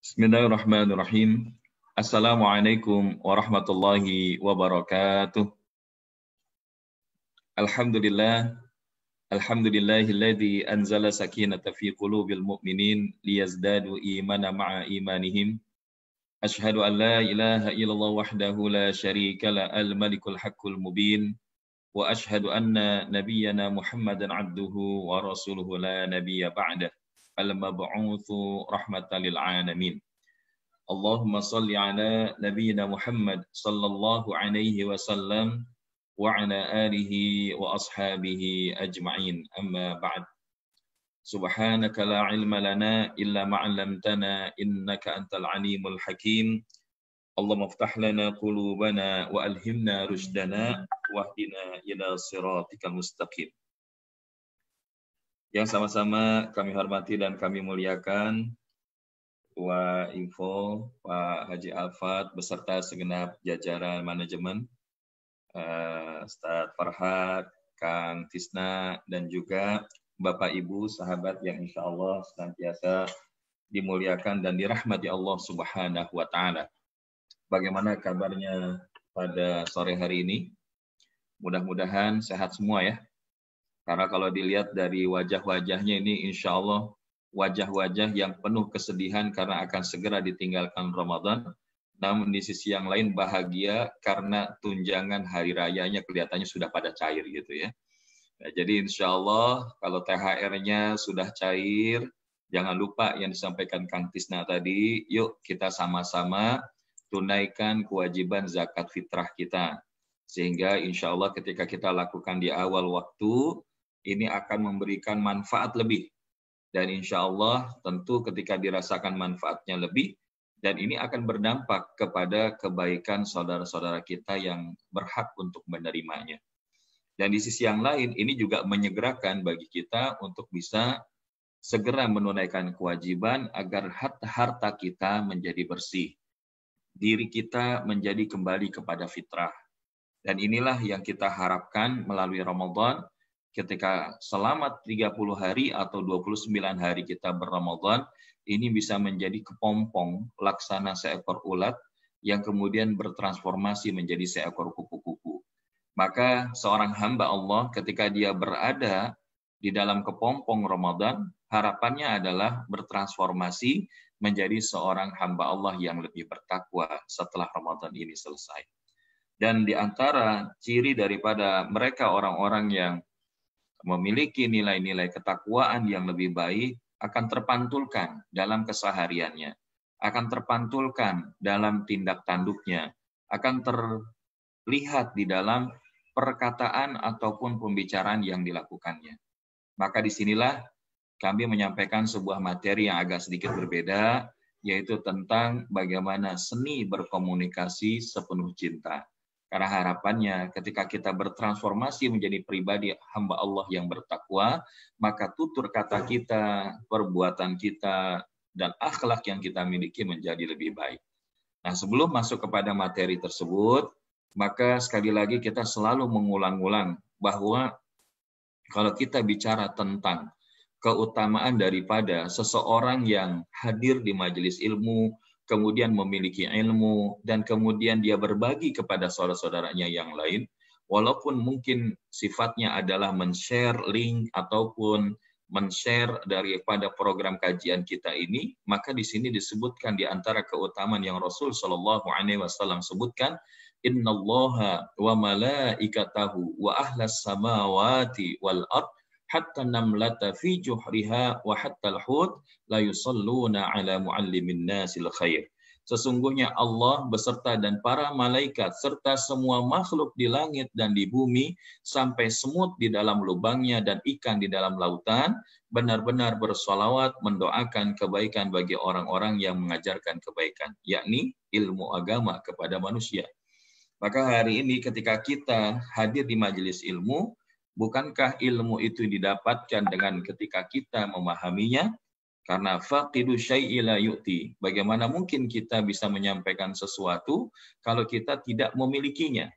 Bismillahirrahmanirrahim. Assalamualaikum warahmatullahi wabarakatuh. Alhamdulillah. Alhamdulillahilladzi anzala sakinata fi qulubil mu'minin liyazdadu imana ma'a imanihim. Ashhadu an la ilaha illallah wahdahu la syarika la al-malikul haqqul mubin. Wa ashhadu anna nabiyyana Muhammadan abduhu wa rasuluhu la nabiyya ba'dah. Al-mab'utsu rahmatan lil alamin. Allahumma salli ala nabiyyina Muhammad sallallahu alaihi wasallam wa ala alihi wa ashabihi ajma'in. Amma ba'd. Subhanaka la ilma lana illa ma 'allamtana innaka antal alimul hakim. Allahumma iftah lana qulubana wa alhimna rushdana wahdina ila siratikal mustaqim. Yang sama-sama kami hormati dan kami muliakan Wa Info, Pak Haji Alfat beserta segenap jajaran manajemen, Ustadz Farhad, Kang Tisna, dan juga Bapak Ibu sahabat yang insya Allah senantiasa dimuliakan dan dirahmati Allah Subhanahu wa Ta'ala. Bagaimana kabarnya pada sore hari ini? Mudah-mudahan sehat semua ya. Karena kalau dilihat dari wajah-wajahnya ini insya Allah wajah-wajah yang penuh kesedihan karena akan segera ditinggalkan Ramadan. Namun di sisi yang lain bahagia karena tunjangan hari rayanya kelihatannya sudah pada cair gitu ya. Jadi insya Allah kalau THR-nya sudah cair, jangan lupa yang disampaikan Kang Tisna tadi, yuk kita sama-sama tunaikan kewajiban zakat fitrah kita. Sehingga insya Allah ketika kita lakukan di awal waktu, ini akan memberikan manfaat lebih. Dan insya Allah tentu ketika dirasakan manfaatnya lebih, dan ini akan berdampak kepada kebaikan saudara-saudara kita yang berhak untuk menerimanya. Dan di sisi yang lain, ini juga menyegerakan bagi kita untuk bisa segera menunaikan kewajiban agar harta kita menjadi bersih. Diri kita menjadi kembali kepada fitrah. Dan inilah yang kita harapkan melalui Ramadan, ketika selama 30 hari atau 29 hari kita berRamadan, ini bisa menjadi kepompong laksana seekor ulat yang kemudian bertransformasi menjadi seekor kupu-kupu. Maka seorang hamba Allah ketika dia berada di dalam kepompong Ramadan, harapannya adalah bertransformasi menjadi seorang hamba Allah yang lebih bertakwa setelah Ramadan ini selesai. Dan di antara ciri daripada mereka orang-orang yang memiliki nilai-nilai ketakwaan yang lebih baik akan terpantulkan dalam kesehariannya, akan terpantulkan dalam tindak tanduknya, akan terlihat di dalam perkataan ataupun pembicaraan yang dilakukannya. Maka disinilah kami menyampaikan sebuah materi yang agak sedikit berbeda, yaitu tentang bagaimana seni berkomunikasi sepenuh cinta. Karena harapannya ketika kita bertransformasi menjadi pribadi hamba Allah yang bertakwa, maka tutur kata kita, perbuatan kita, dan akhlak yang kita miliki menjadi lebih baik. Nah, sebelum masuk kepada materi tersebut, maka sekali lagi kita selalu mengulang-ulang bahwa kalau kita bicara tentang keutamaan daripada seseorang yang hadir di majelis ilmu, kemudian memiliki ilmu, dan kemudian dia berbagi kepada saudara-saudaranya yang lain, walaupun mungkin sifatnya adalah men-share link ataupun men-share daripada program kajian kita ini, maka di sini disebutkan di antara keutamaan yang Rasul Shallallahu Alaihi Wasallam sebutkan, Innallaha wa malaikatahu wa ahlas samawati wal ard hatta namlata fi juhriha wa hatta al-hut la yusalluna ala muallimin nasil khair. Sesungguhnya Allah beserta dan para malaikat serta semua makhluk di langit dan di bumi sampai semut di dalam lubangnya dan ikan di dalam lautan benar-benar bersolawat mendoakan kebaikan bagi orang-orang yang mengajarkan kebaikan, yakni ilmu agama kepada manusia. Maka hari ini ketika kita hadir di majelis ilmu, bukankah ilmu itu didapatkan dengan ketika kita memahaminya? Karena faqidu syai'i la yu'ti. Bagaimana mungkin kita bisa menyampaikan sesuatu kalau kita tidak memilikinya?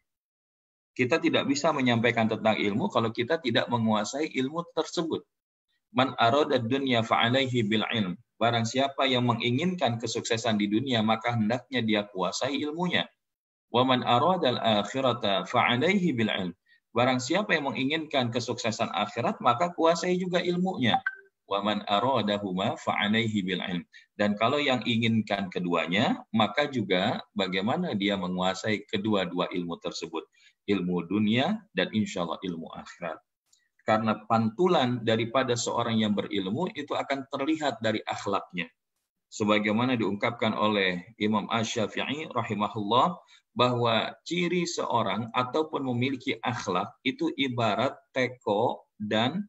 Kita tidak bisa menyampaikan tentang ilmu kalau kita tidak menguasai ilmu tersebut. Man arada dunya fa'alaihi bil ilm. Barang siapa yang menginginkan kesuksesan di dunia, maka hendaknya dia kuasai ilmunya. Wa man aradal akhirata fa'alaihi bil ilm. Barang siapa yang menginginkan kesuksesan akhirat, maka kuasai juga ilmunya. Wa man aradahuma fa'alaihi bil ilm. Dan kalau yang inginkan keduanya, maka juga bagaimana dia menguasai kedua-dua ilmu tersebut. Ilmu dunia dan insya Allah ilmu akhirat. Karena pantulan daripada seorang yang berilmu itu akan terlihat dari akhlaknya. Sebagaimana diungkapkan oleh Imam Asy-Syafi'i rahimahullah, bahwa ciri seorang ataupun memiliki akhlak itu ibarat teko dan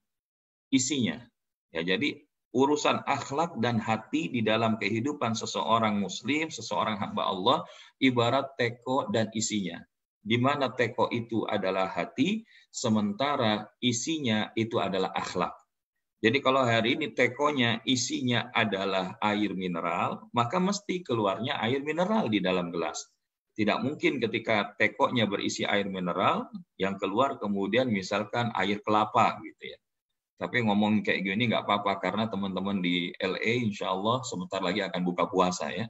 isinya. Ya, jadi urusan akhlak dan hati di dalam kehidupan seseorang muslim, seseorang hamba Allah, ibarat teko dan isinya. Di mana teko itu adalah hati, sementara isinya itu adalah akhlak. Jadi kalau hari ini tekonya isinya adalah air mineral, maka mesti keluarnya air mineral di dalam gelas. Tidak mungkin ketika tekonya berisi air mineral, yang keluar kemudian misalkan air kelapa gitu ya. Tapi ngomong kayak gini nggak apa-apa, karena teman-teman di LA insya Allah sebentar lagi akan buka puasa ya.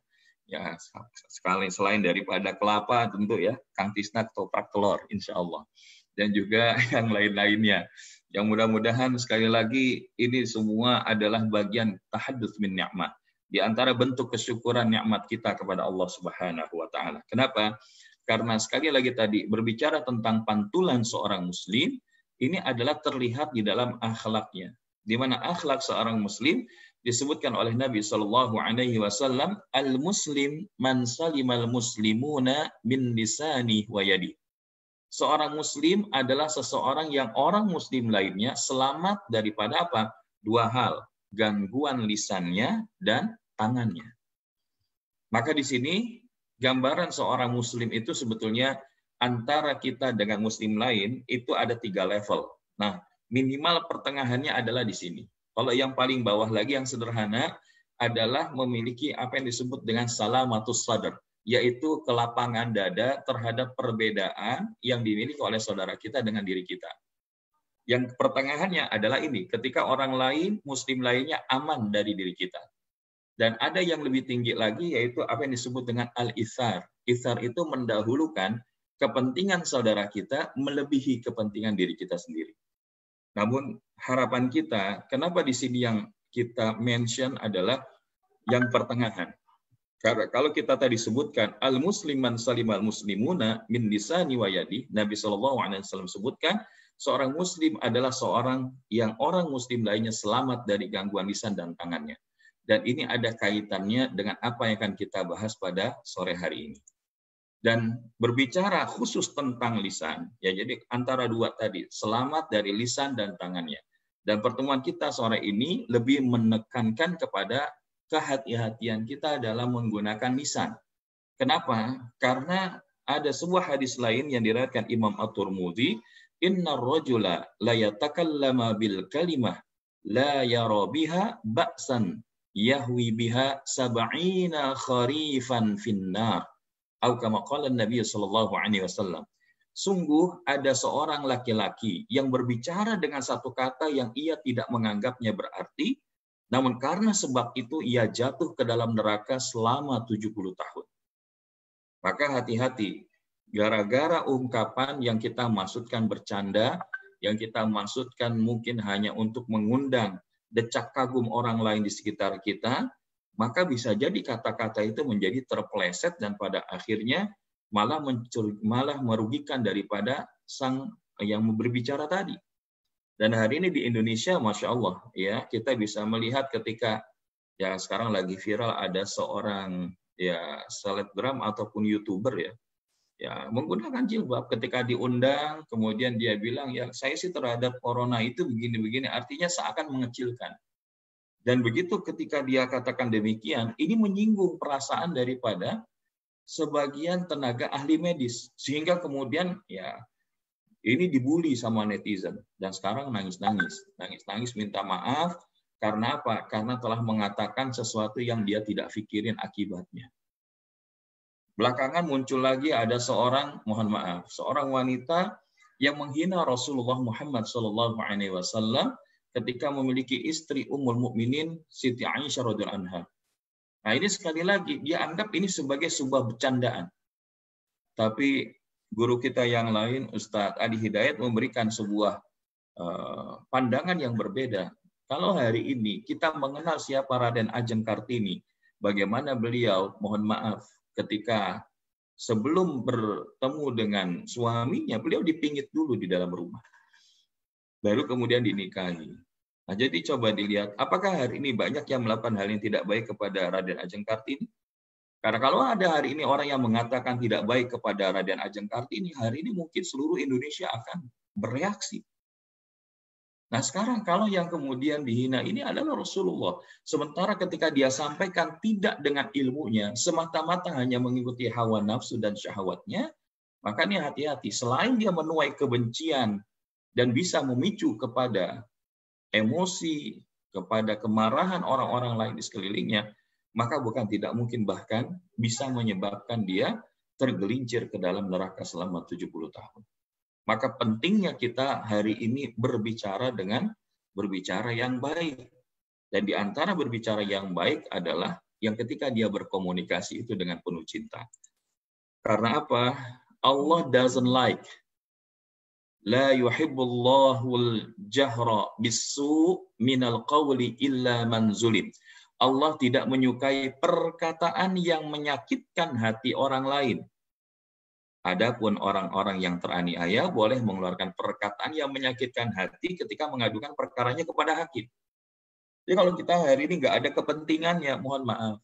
Ya, sekali selain daripada kelapa tentu ya, Kang Tisna ketoprak telur insya Allah. Dan juga yang lain-lainnya. Yang mudah-mudahan sekali lagi ini semua adalah bagian tahadduts min ni'mah. Di antara bentuk kesyukuran nikmat kita kepada Allah Subhanahu wa taala. Kenapa? Karena sekali lagi tadi berbicara tentang pantulan seorang muslim, ini adalah terlihat di dalam akhlaknya. Di mana akhlak seorang muslim disebutkan oleh Nabi Shallallahu Alaihi Wasallam, al-muslim man salimal muslimuna min lisani wa yadi. Seorang muslim adalah seseorang yang orang muslim lainnya selamat daripada apa? Dua hal, gangguan lisannya dan tangannya. Maka di sini gambaran seorang muslim itu sebetulnya antara kita dengan muslim lain itu ada 3 level. Nah, minimal pertengahannya adalah di sini. Kalau yang paling bawah lagi yang sederhana adalah memiliki apa yang disebut dengan salamatus sadr, yaitu kelapangan dada terhadap perbedaan yang dimiliki oleh saudara kita dengan diri kita. Yang pertengahannya adalah ini, ketika orang lain, muslim lainnya aman dari diri kita. Dan ada yang lebih tinggi lagi, yaitu apa yang disebut dengan al-ithar. Ithar itu mendahulukan kepentingan saudara kita melebihi kepentingan diri kita sendiri. Namun harapan kita, kenapa di sini yang kita mention adalah yang pertengahan. Karena kalau kita tadi sebutkan al-musliman salimal muslimuna min lisani wa yadi, Nabi SAW sebutkan seorang muslim adalah seorang yang orang muslim lainnya selamat dari gangguan lisan dan tangannya. Dan ini ada kaitannya dengan apa yang akan kita bahas pada sore hari ini. Dan berbicara khusus tentang lisan, ya jadi antara dua tadi, selamat dari lisan dan tangannya. Dan pertemuan kita sore ini lebih menekankan kepada kehati-hatian kita dalam menggunakan lisan. Kenapa? Karena ada sebuah hadis lain yang diriwayatkan Imam At-Tirmidzi, innar rajula la yatakallama bil kalimah la yara biha ba'san yahwi biha sab'ina kharifan finnar. Atau kama qala Nabi sallallahu alaihi wasallam. Sungguh ada seorang laki-laki yang berbicara dengan satu kata yang ia tidak menganggapnya berarti, namun karena sebab itu ia jatuh ke dalam neraka selama 70 tahun. Maka hati-hati, gara-gara ungkapan yang kita maksudkan bercanda, yang kita maksudkan mungkin hanya untuk mengundang decak kagum orang lain di sekitar kita, maka bisa jadi kata-kata itu menjadi terpeleset dan pada akhirnya malah merugikan daripada sang yang berbicara tadi. Dan hari ini di Indonesia, Masya Allah, ya kita bisa melihat ketika ya sekarang lagi viral ada seorang ya selebgram ataupun YouTuber ya menggunakan jilbab, ketika diundang kemudian dia bilang ya saya sih terhadap corona itu begini-begini, artinya seakan mengecilkan. Dan begitu ketika dia katakan demikian, ini menyinggung perasaan daripada sebagian tenaga ahli medis. Sehingga kemudian ya ini dibully sama netizen. Dan sekarang nangis-nangis. Nangis-nangis minta maaf. Karena apa? Karena telah mengatakan sesuatu yang dia tidak pikirin akibatnya. Belakangan muncul lagi ada seorang, mohon maaf, seorang wanita yang menghina Rasulullah Muhammad SAW ketika memiliki istri Ummul Mukminin Siti Aisyah radhiyallahu anha. Nah, ini sekali lagi dia anggap ini sebagai sebuah bercandaan. Tapi guru kita yang lain, Ustadz Adi Hidayat, memberikan sebuah pandangan yang berbeda. Kalau hari ini kita mengenal siapa Raden Ajeng Kartini, bagaimana beliau, mohon maaf, ketika sebelum bertemu dengan suaminya, beliau dipingit dulu di dalam rumah. Baru kemudian dinikahi. Nah, jadi coba dilihat, apakah hari ini banyak yang melakukan hal yang tidak baik kepada Raden Ajeng Kartini? Karena kalau ada hari ini orang yang mengatakan tidak baik kepada Raden Ajeng Kartini, hari ini mungkin seluruh Indonesia akan bereaksi. Nah, sekarang kalau yang kemudian dihina ini adalah Rasulullah. Sementara ketika dia sampaikan tidak dengan ilmunya, semata-mata hanya mengikuti hawa nafsu dan syahwatnya, makanya hati-hati. Selain dia menuai kebencian dan bisa memicu kepada emosi, kepada kemarahan orang-orang lain di sekelilingnya, maka bukan tidak mungkin bahkan bisa menyebabkan dia tergelincir ke dalam neraka selama 70 tahun. Maka pentingnya kita hari ini berbicara dengan berbicara yang baik. Dan di antara berbicara yang baik adalah yang ketika dia berkomunikasi itu dengan penuh cinta. Karena apa? Allah doesn't like. La yuhibbullahul jahra bisu minal qawli illa man zulim. Allah tidak menyukai perkataan yang menyakitkan hati orang lain. Adapun orang-orang yang teraniaya boleh mengeluarkan perkataan yang menyakitkan hati ketika mengadukan perkaranya kepada hakim. Jadi kalau kita hari ini nggak ada kepentingannya, mohon maaf.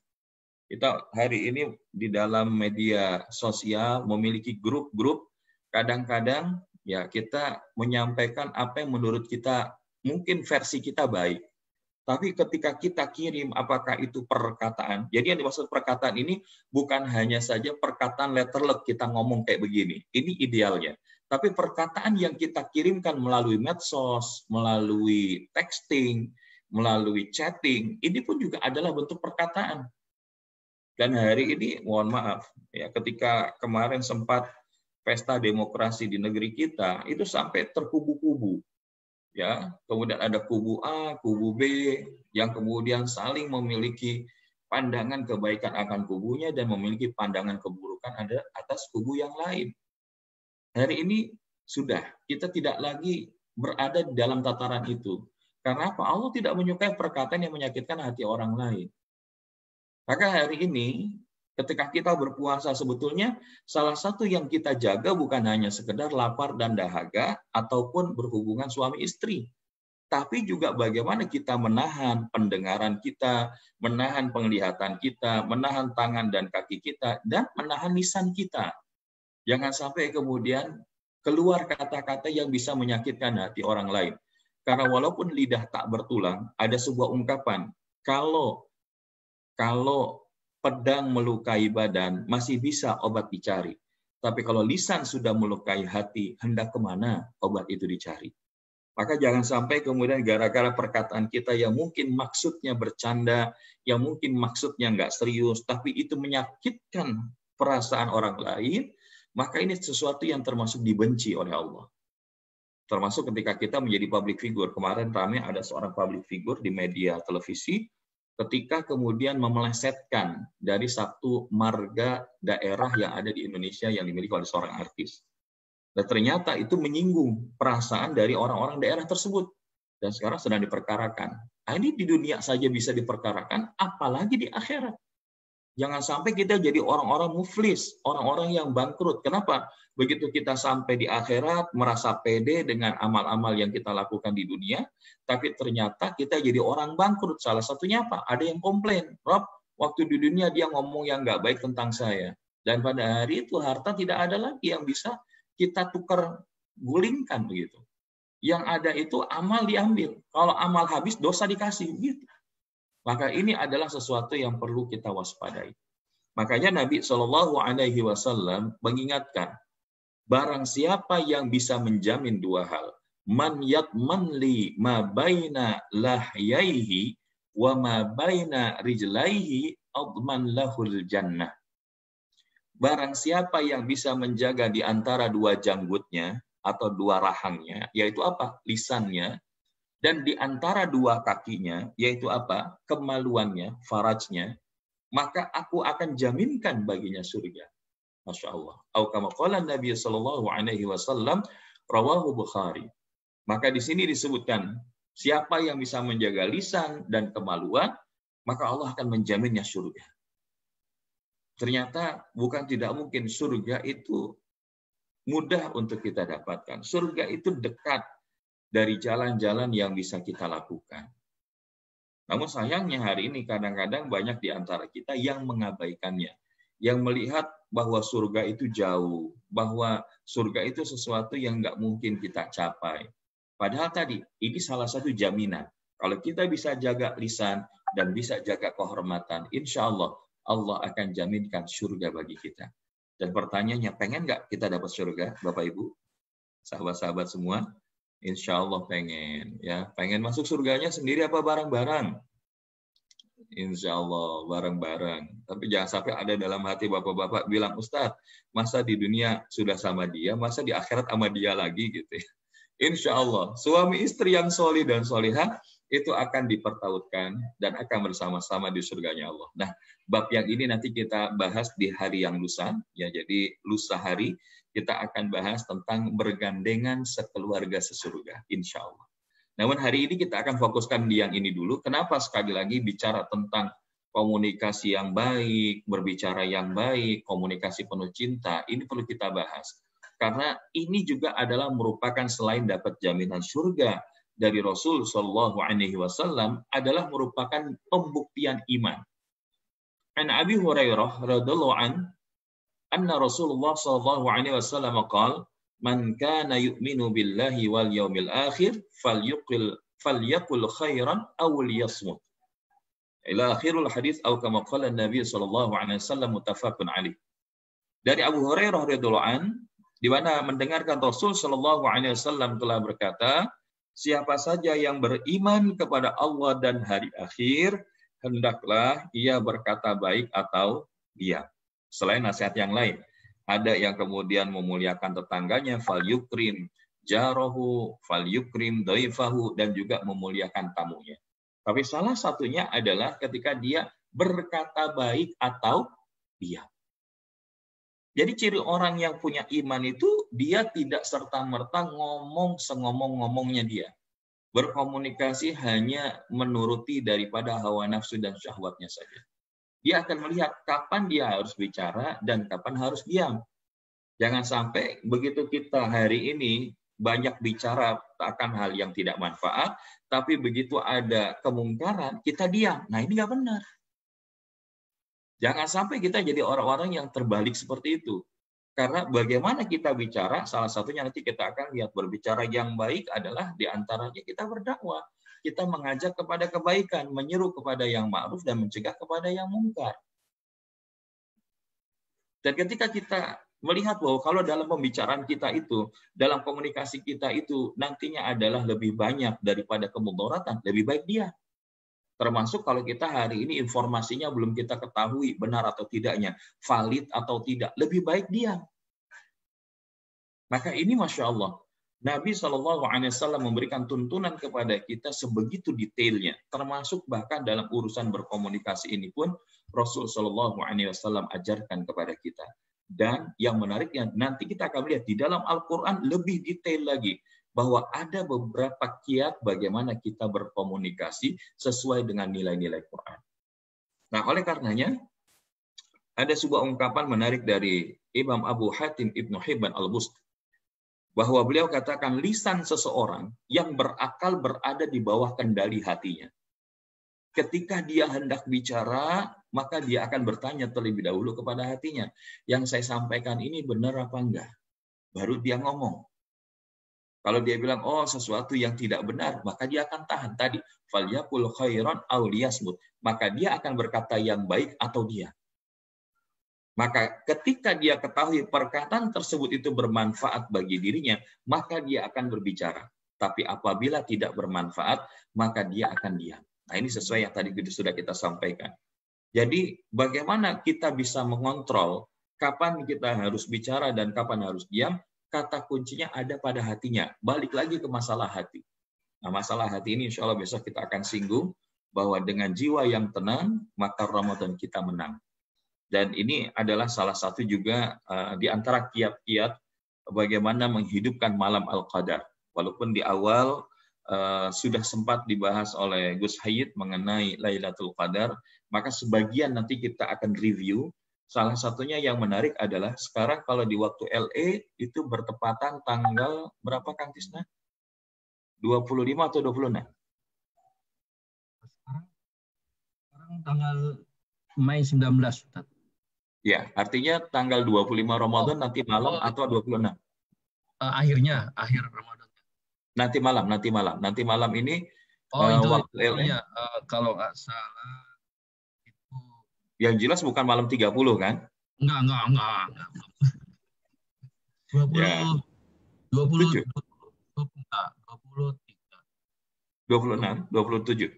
Kita hari ini di dalam media sosial memiliki grup-grup, kadang-kadang ya kita menyampaikan apa yang menurut kita mungkin versi kita baik. Tapi ketika kita kirim apakah itu perkataan, jadi yang dimaksud perkataan ini bukan hanya saja perkataan letterlek kita ngomong kayak begini, ini idealnya. Tapi perkataan yang kita kirimkan melalui medsos, melalui texting, melalui chatting, ini pun juga adalah bentuk perkataan. Dan hari ini, mohon maaf, ya ketika kemarin sempat pesta demokrasi di negeri kita, itu sampai terkubu-kubu. Ya, kemudian ada kubu A, kubu B, yang kemudian saling memiliki pandangan kebaikan akan kubunya dan memiliki pandangan keburukan ada atas kubu yang lain. Hari ini sudah, kita tidak lagi berada di dalam tataran itu. Karena apa? Allah tidak menyukai perkataan yang menyakitkan hati orang lain. Maka hari ini, ketika kita berpuasa sebetulnya salah satu yang kita jaga bukan hanya sekedar lapar dan dahaga ataupun berhubungan suami istri, tapi juga bagaimana kita menahan pendengaran kita, menahan penglihatan kita, menahan tangan dan kaki kita, dan menahan lisan kita. Jangan sampai kemudian keluar kata-kata yang bisa menyakitkan hati orang lain. Karena walaupun lidah tak bertulang, ada sebuah ungkapan, kalau pedang melukai badan, masih bisa obat dicari. Tapi kalau lisan sudah melukai hati, hendak kemana obat itu dicari? Maka jangan sampai kemudian gara-gara perkataan kita yang mungkin maksudnya bercanda, yang mungkin maksudnya nggak serius, tapi itu menyakitkan perasaan orang lain, maka ini sesuatu yang termasuk dibenci oleh Allah. Termasuk ketika kita menjadi public figure. Kemarin ramai ada seorang public figure di media televisi, ketika kemudian memelesetkan dari satu marga daerah yang ada di Indonesia yang dimiliki oleh seorang artis. Dan ternyata itu menyinggung perasaan dari orang-orang daerah tersebut. Dan sekarang sedang diperkarakan. Nah, ini di dunia saja bisa diperkarakan, apalagi di akhirat. Jangan sampai kita jadi orang-orang muflis, orang-orang yang bangkrut. Kenapa? Begitu kita sampai di akhirat, merasa pede dengan amal-amal yang kita lakukan di dunia, tapi ternyata kita jadi orang bangkrut. Salah satunya apa? Ada yang komplain, Rob, waktu di dunia dia ngomong yang nggak baik tentang saya. Dan pada hari itu harta tidak ada lagi yang bisa kita tukar gulingkan begitu. Yang ada itu amal diambil. Kalau amal habis, dosa dikasih. Gitu. Maka ini adalah sesuatu yang perlu kita waspadai. Makanya Nabi SAW mengingatkan, barang siapa yang bisa menjamin dua hal, man yatman li ma baina lahyaihi wa ma baina rijlaihi adman lahul jannah. Barang siapa yang bisa menjaga di antara dua janggutnya atau dua rahangnya, yaitu apa? Lisannya, Dan di antara dua kakinya, yaitu apa? Kemaluannya, farajnya, maka aku akan jaminkan baginya surga. Masya Allah. Atau kama qala Nabi sallallahu alaihi wasallam, rawahu Bukhari. Maka di sini disebutkan, siapa yang bisa menjaga lisan dan kemaluan, maka Allah akan menjaminnya surga. Ternyata bukan tidak mungkin, surga itu mudah untuk kita dapatkan. Surga itu dekat dari jalan-jalan yang bisa kita lakukan. Namun sayangnya hari ini kadang-kadang banyak di antara kita yang mengabaikannya. Yang melihat bahwa surga itu jauh. Bahwa surga itu sesuatu yang nggak mungkin kita capai. Padahal tadi, ini salah satu jaminan. Kalau kita bisa jaga lisan dan bisa jaga kehormatan, insya Allah, Allah akan jaminkan surga bagi kita. Dan pertanyaannya, pengen nggak kita dapat surga, Bapak Ibu? Sahabat-sahabat semua? Insya Allah pengen. Ya, pengen masuk surganya sendiri apa bareng-bareng? Insya Allah bareng-bareng. Tapi jangan sampai ada dalam hati bapak-bapak bilang, Ustadz, masa di dunia sudah sama dia, masa di akhirat sama dia lagi gitu. Insya Allah, suami istri yang solih dan solihah itu akan dipertautkan dan akan bersama-sama di surganya Allah. Nah, bab yang ini nanti kita bahas di hari yang lusa, ya. Jadi lusa hari kita akan bahas tentang bergandengan sekeluarga sesurga, insya Allah. Namun hari ini kita akan fokuskan di yang ini dulu. Kenapa sekali lagi bicara tentang komunikasi yang baik, berbicara yang baik, komunikasi penuh cinta, ini perlu kita bahas. Karena ini juga adalah merupakan selain dapat jaminan surga dari Rasul Shallallahu Alaihi Wasallam adalah merupakan pembuktian iman. An Abi Hurairah radhiallahu an, anna Rasulullah Shallallahu Alaihi Wasallam qala, man kana yu'minu billahi wal yaumil akhir falyaqul khairan aw liyasmut. Ila akhirul hadis atau kama qala Nabi sallallahu alaihi wasallam muttafaqun alaih. Dari Abu Hurairah radhiyallahu an, di mana mendengarkan Rasul sallallahu alaihi wasallam telah berkata, siapa saja yang beriman kepada Allah dan hari akhir, hendaklah ia berkata baik atau diam. Selain nasihat yang lain, ada yang kemudian memuliakan tetangganya, fal yukrim jarahu, fal yukrim dhaifahu, dan juga memuliakan tamunya. Tapi salah satunya adalah ketika dia berkata baik atau diam. Jadi ciri orang yang punya iman itu dia tidak serta-merta ngomong sengomong-ngomongnya dia. Berkomunikasi hanya menuruti daripada hawa nafsu dan syahwatnya saja. Dia akan melihat kapan dia harus bicara dan kapan harus diam. Jangan sampai begitu kita hari ini banyak bicara akan hal yang tidak manfaat, tapi begitu ada kemungkaran, kita diam. Nah, ini nggak benar. Jangan sampai kita jadi orang-orang yang terbalik seperti itu. Karena bagaimana kita bicara, salah satunya nanti kita akan lihat berbicara yang baik adalah diantaranya kita berdakwah. Kita mengajak kepada kebaikan, menyeru kepada yang ma'ruf dan mencegah kepada yang mungkar. Dan ketika kita melihat bahwa kalau dalam pembicaraan kita itu, dalam komunikasi kita itu nantinya adalah lebih banyak daripada kemudaratan, lebih baik dia. Termasuk kalau kita hari ini informasinya belum kita ketahui benar atau tidaknya, valid atau tidak, lebih baik dia. Maka ini Masya Allah, Nabi SAW memberikan tuntunan kepada kita sebegitu detailnya, termasuk bahkan dalam urusan berkomunikasi ini pun Rasul SAW ajarkan kepada kita. Dan yang menariknya nanti kita akan lihat di dalam Al-Quran lebih detail lagi bahwa ada beberapa kiat bagaimana kita berkomunikasi sesuai dengan nilai-nilai Quran. Nah, oleh karenanya ada sebuah ungkapan menarik dari Imam Abu Hatim Ibnu Hibban Al-Busti, bahwa beliau katakan lisan seseorang yang berakal berada di bawah kendali hatinya. Ketika dia hendak bicara, maka dia akan bertanya terlebih dahulu kepada hatinya, yang saya sampaikan ini benar apa enggak? Baru dia ngomong. Kalau dia bilang, oh sesuatu yang tidak benar, maka dia akan tahan tadi. Falyaqul khairan aw liyasmut. Maka dia akan berkata yang baik atau diam. Maka ketika dia ketahui perkataan tersebut itu bermanfaat bagi dirinya, maka dia akan berbicara. Tapi apabila tidak bermanfaat, maka dia akan diam. Nah, ini sesuai yang tadi sudah kita sampaikan. Jadi bagaimana kita bisa mengontrol kapan kita harus bicara dan kapan harus diam? Kata kuncinya ada pada hatinya. Balik lagi ke masalah hati. Nah, masalah hati ini insya Allah besok kita akan singgung bahwa dengan jiwa yang tenang, maka Ramadan kita menang. Dan ini adalah salah satu juga di antara kiat-kiat bagaimana menghidupkan malam Al-Qadar. Walaupun di awal sudah sempat dibahas oleh Gus Hayid mengenai Lailatul Qadar, maka sebagian nanti kita akan review. Salah satunya yang menarik adalah sekarang kalau di waktu LA itu bertepatan tanggal berapa Kang Tisna? 25 atau 26? Sekarang tanggal Mei 19, Ustaz. Ya, artinya tanggal 25 Ramadan nanti malam atau 26? Akhir Ramadan. Nanti malam ini itu waktu LA. Kalau nggak salah itu yang jelas bukan malam 30 kan? Enggak. 20 ya. 23. 26, 27.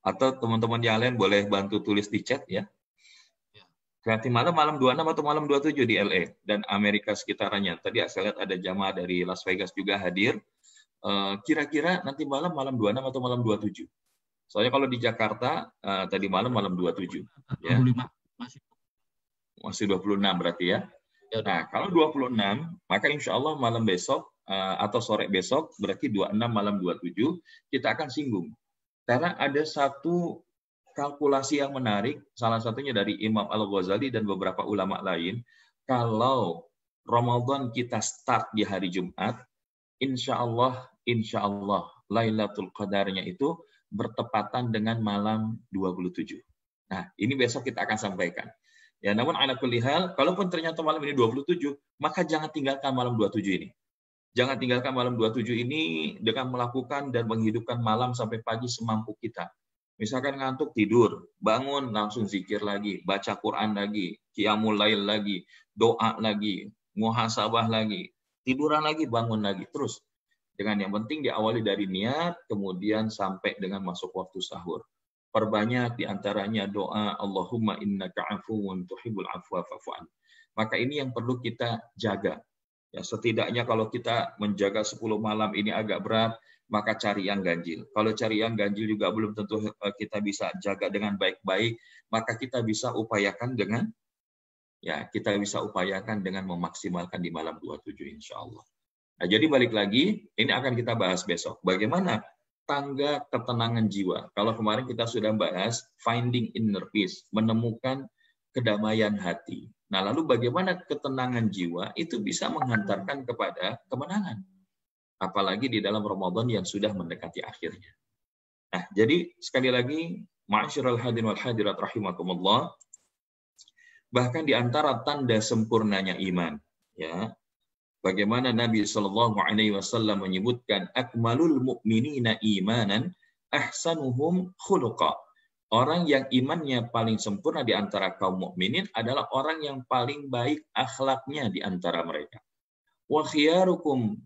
Atau teman-teman yang lain boleh bantu tulis di chat ya. Nanti malam 26 atau malam 27 di LA dan Amerika sekitarnya. Tadi saya lihat ada jamaah dari Las Vegas juga hadir. Kira-kira nanti malam 26 atau malam 27. Soalnya kalau di Jakarta tadi malam 27. Ya. 25 masih 26 berarti ya. Nah, kalau 26 maka insya Allah malam besok atau sore besok berarti 26 malam 27 kita akan singgung. Karena ada satu kalkulasi yang menarik, salah satunya dari Imam Al-Ghazali dan beberapa ulama lain, kalau Ramadan kita start di hari Jumat, insya Allah Lailatul Qadarnya itu bertepatan dengan malam 27. Nah, ini besok kita akan sampaikan. Ya, namun ala kulli hal, kalaupun ternyata malam ini 27, maka jangan tinggalkan malam 27 ini. Jangan tinggalkan malam 27 ini dengan melakukan dan menghidupkan malam sampai pagi semampu kita. Misalkan ngantuk tidur, bangun langsung zikir lagi, baca Quran lagi, qiyamul lail lagi, doa lagi, muhasabah lagi, tiduran lagi, bangun lagi, terus. Dengan yang penting diawali dari niat, kemudian sampai dengan masuk waktu sahur. Perbanyak diantaranya doa Allahumma innaka afuwun tuhibbul afwa fa'fu anni. Maka ini yang perlu kita jaga. Ya, setidaknya kalau kita menjaga 10 malam ini agak berat, maka cari yang ganjil. Kalau cari yang ganjil juga belum tentu kita bisa jaga dengan baik-baik, maka kita bisa upayakan dengan memaksimalkan di malam 27 insya Allah. Nah, jadi balik lagi, ini akan kita bahas besok. Bagaimana tangga ketenangan jiwa? Kalau kemarin kita sudah bahas finding inner peace, menemukan kedamaian hati. Nah, lalu bagaimana ketenangan jiwa itu bisa menghantarkan kepada kemenangan? Apalagi di dalam Ramadan yang sudah mendekati akhirnya. Nah, jadi sekali lagi, ma'asyiral hadirin wal hadirat rahimakumullah, bahkan di antara tanda sempurnanya iman, ya, bagaimana Nabi Shallallahu Alaihi Wasallam menyebutkan akmalul mu'minina imanan ahsanuhum khuluqa. Orang yang imannya paling sempurna di antara kaum mukminin adalah orang yang paling baik akhlaknya di antara mereka. Wa khiyarukum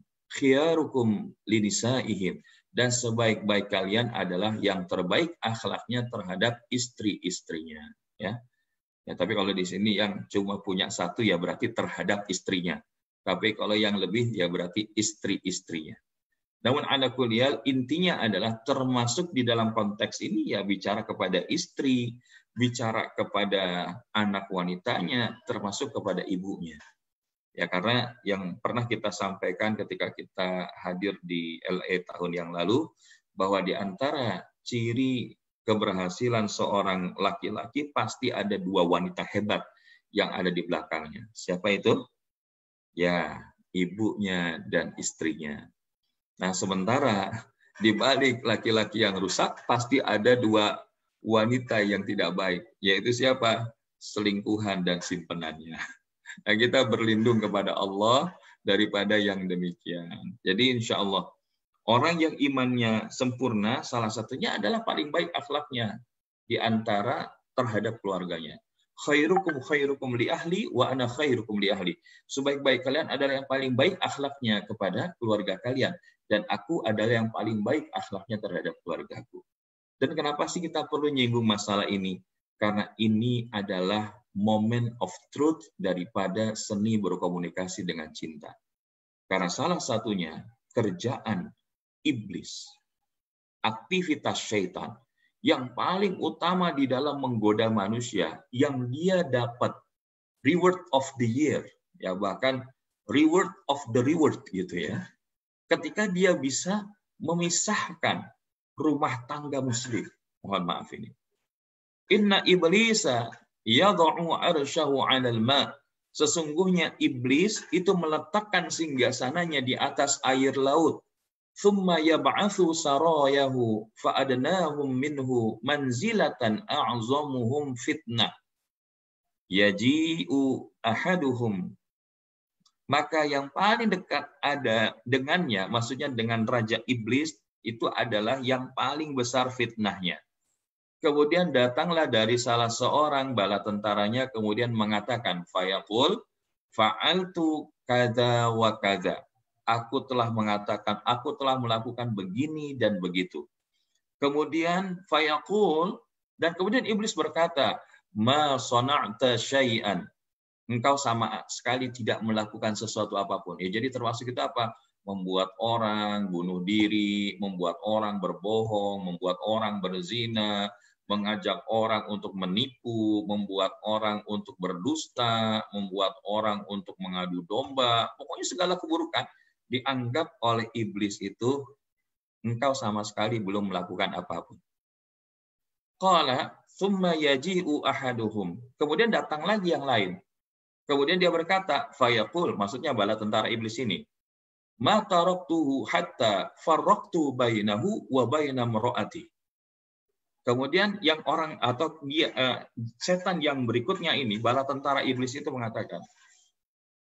linisaihim, dan sebaik-baik kalian adalah yang terbaik akhlaknya terhadap istri-istrinya, ya. Ya, tapi kalau di sini yang cuma punya satu ya berarti terhadap istrinya. Tapi kalau yang lebih ya berarti istri-istrinya. Namun ala kulli hal intinya adalah termasuk di dalam konteks ini ya bicara kepada istri, bicara kepada anak wanitanya, termasuk kepada ibunya. Ya, karena yang pernah kita sampaikan ketika kita hadir di LA tahun yang lalu, bahwa di antara ciri keberhasilan seorang laki-laki pasti ada dua wanita hebat yang ada di belakangnya. Siapa itu? Ya, ibunya dan istrinya. Nah, sementara di balik laki-laki yang rusak pasti ada dua wanita yang tidak baik. Yaitu siapa? Selingkuhan dan simpenannya. Nah, kita berlindung kepada Allah daripada yang demikian. Jadi insya Allah, orang yang imannya sempurna, salah satunya adalah paling baik akhlaknya di antara terhadap keluarganya. Khairukum li ahli wa ana khairukum li ahli. Sebaik-baik kalian adalah yang paling baik akhlaknya kepada keluarga kalian. Dan aku adalah yang paling baik akhlaknya terhadap keluargaku. Dan kenapa sih kita perlu nyinggung masalah ini? Karena ini adalah moment of truth daripada seni berkomunikasi dengan cinta. Karena salah satunya kerjaan iblis, aktivitas syaitan yang paling utama di dalam menggoda manusia, yang dia dapat reward of the year, ya bahkan reward of the reward gitu ya. Ketika dia bisa memisahkan rumah tangga muslim. Mohon maaf ini. Inna iblisa yad'u arsyahu 'alal ma'. Sesungguhnya iblis itu meletakkan singgasananya di atas air laut. Thumma yab'atsu sarayahu fa'adnahum minhu manzilatan a'zamuhum fitnah. Yaji'u ahaduhum. Maka yang paling dekat ada dengannya, maksudnya dengan Raja Iblis, itu adalah yang paling besar fitnahnya. Kemudian datanglah dari salah seorang bala tentaranya, kemudian mengatakan, fayaqul fa'altu kada wa kada. Aku telah mengatakan, aku telah melakukan begini dan begitu. Kemudian fayaqul, dan kemudian iblis berkata, ma sana'ta syai'an. Engkau sama sekali tidak melakukan sesuatu apapun. Ya, jadi termasuk itu apa? Membuat orang bunuh diri, membuat orang berbohong, membuat orang berzina, mengajak orang untuk menipu, membuat orang untuk berdusta, membuat orang untuk mengadu domba. Pokoknya segala keburukan dianggap oleh iblis itu engkau sama sekali belum melakukan apapun. Qala tsumma yaji'u ahaduhum. Kemudian datang lagi yang lain. Kemudian dia berkata, fayaqul, maksudnya bala tentara iblis ini, ma taraktuhu hatta farraqtu bainahu wa baina mar'ati. Kemudian yang orang atau dia setan yang berikutnya ini, bala tentara iblis itu mengatakan,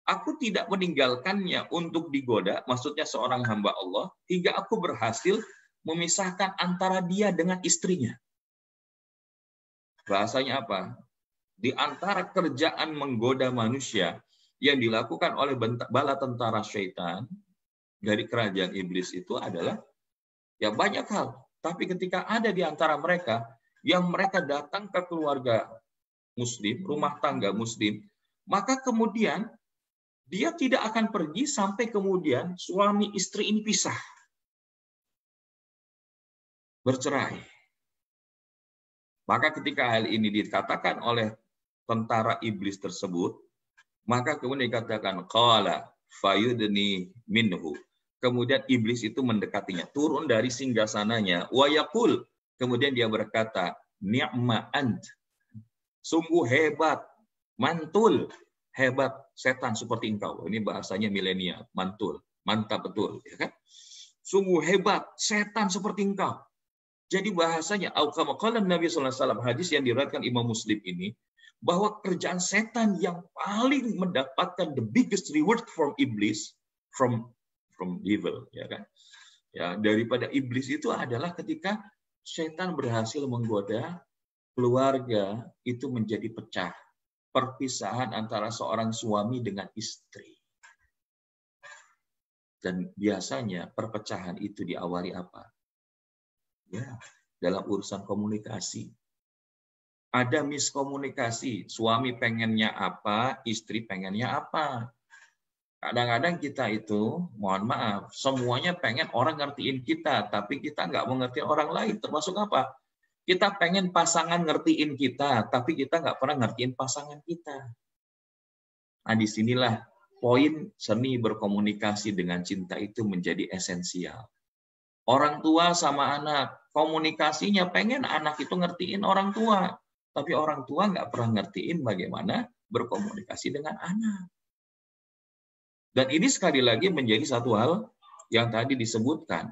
aku tidak meninggalkannya untuk digoda, maksudnya seorang hamba Allah, hingga aku berhasil memisahkan antara dia dengan istrinya. Bahasanya apa? Di antara kerjaan menggoda manusia yang dilakukan oleh bala tentara syaitan dari kerajaan iblis itu adalah ya banyak hal. Tapi ketika ada di antara mereka yang mereka datang ke keluarga muslim, rumah tangga muslim, maka kemudian dia tidak akan pergi sampai kemudian suami istri ini pisah, bercerai. Maka ketika hal ini dikatakan oleh tentara iblis tersebut, maka kemudian dikatakan qala fayudni minhu. Kemudian iblis itu mendekatinya, turun dari singgasananya, wa yaqul, kemudian dia berkata, ni'ma ant. Sungguh hebat, mantul, hebat setan seperti engkau. Ini bahasanya milenial, mantul, mantap betul, ya kan? Sungguh hebat setan seperti engkau. Jadi bahasanya qala Nabi sallallahu alaihi wasallam, hadis yang diriwayatkan Imam Muslim ini, bahwa kerjaan setan yang paling mendapatkan the biggest reward from iblis, from evil, ya kan? Ya, daripada iblis itu adalah ketika setan berhasil menggoda keluarga itu menjadi pecah, perpisahan antara seorang suami dengan istri. Dan biasanya perpecahan itu diawali apa? Ya, dalam urusan komunikasi. Ada miskomunikasi, suami pengennya apa, istri pengennya apa. Kadang-kadang kita itu, mohon maaf, semuanya pengen orang ngertiin kita, tapi kita nggak mengerti orang lain. Termasuk apa? Kita pengen pasangan ngertiin kita, tapi kita nggak pernah ngertiin pasangan kita. Nah, disinilah poin seni berkomunikasi dengan cinta itu menjadi esensial. Orang tua sama anak, komunikasinya pengen anak itu ngertiin orang tua. Tapi orang tua nggak pernah ngertiin bagaimana berkomunikasi dengan anak. Dan ini sekali lagi menjadi satu hal yang tadi disebutkan.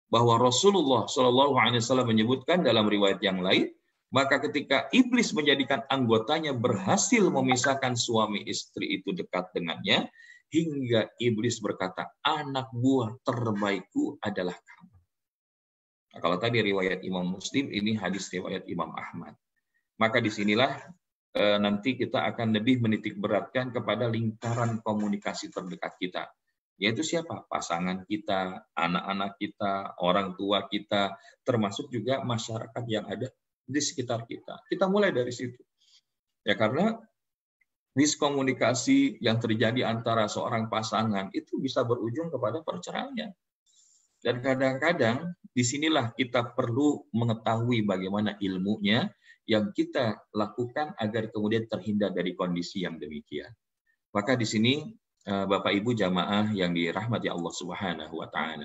Bahwa Rasulullah SAW menyebutkan dalam riwayat yang lain, maka ketika iblis menjadikan anggotanya berhasil memisahkan suami istri itu dekat dengannya, hingga iblis berkata, anak buah terbaikku adalah kamu. Nah, kalau tadi riwayat Imam Muslim, ini hadis riwayat Imam Ahmad. Maka disinilah nanti kita akan lebih menitik beratkan kepada lingkaran komunikasi terdekat kita. Yaitu siapa? Pasangan kita, anak-anak kita, orang tua kita, termasuk juga masyarakat yang ada di sekitar kita. Kita mulai dari situ. Ya, karena miskomunikasi yang terjadi antara seorang pasangan itu bisa berujung kepada perceraian. Dan kadang-kadang disinilah kita perlu mengetahui bagaimana ilmunya yang kita lakukan agar kemudian terhindar dari kondisi yang demikian. Maka di sini Bapak Ibu jamaah yang dirahmati Allah Subhanahu wa taala.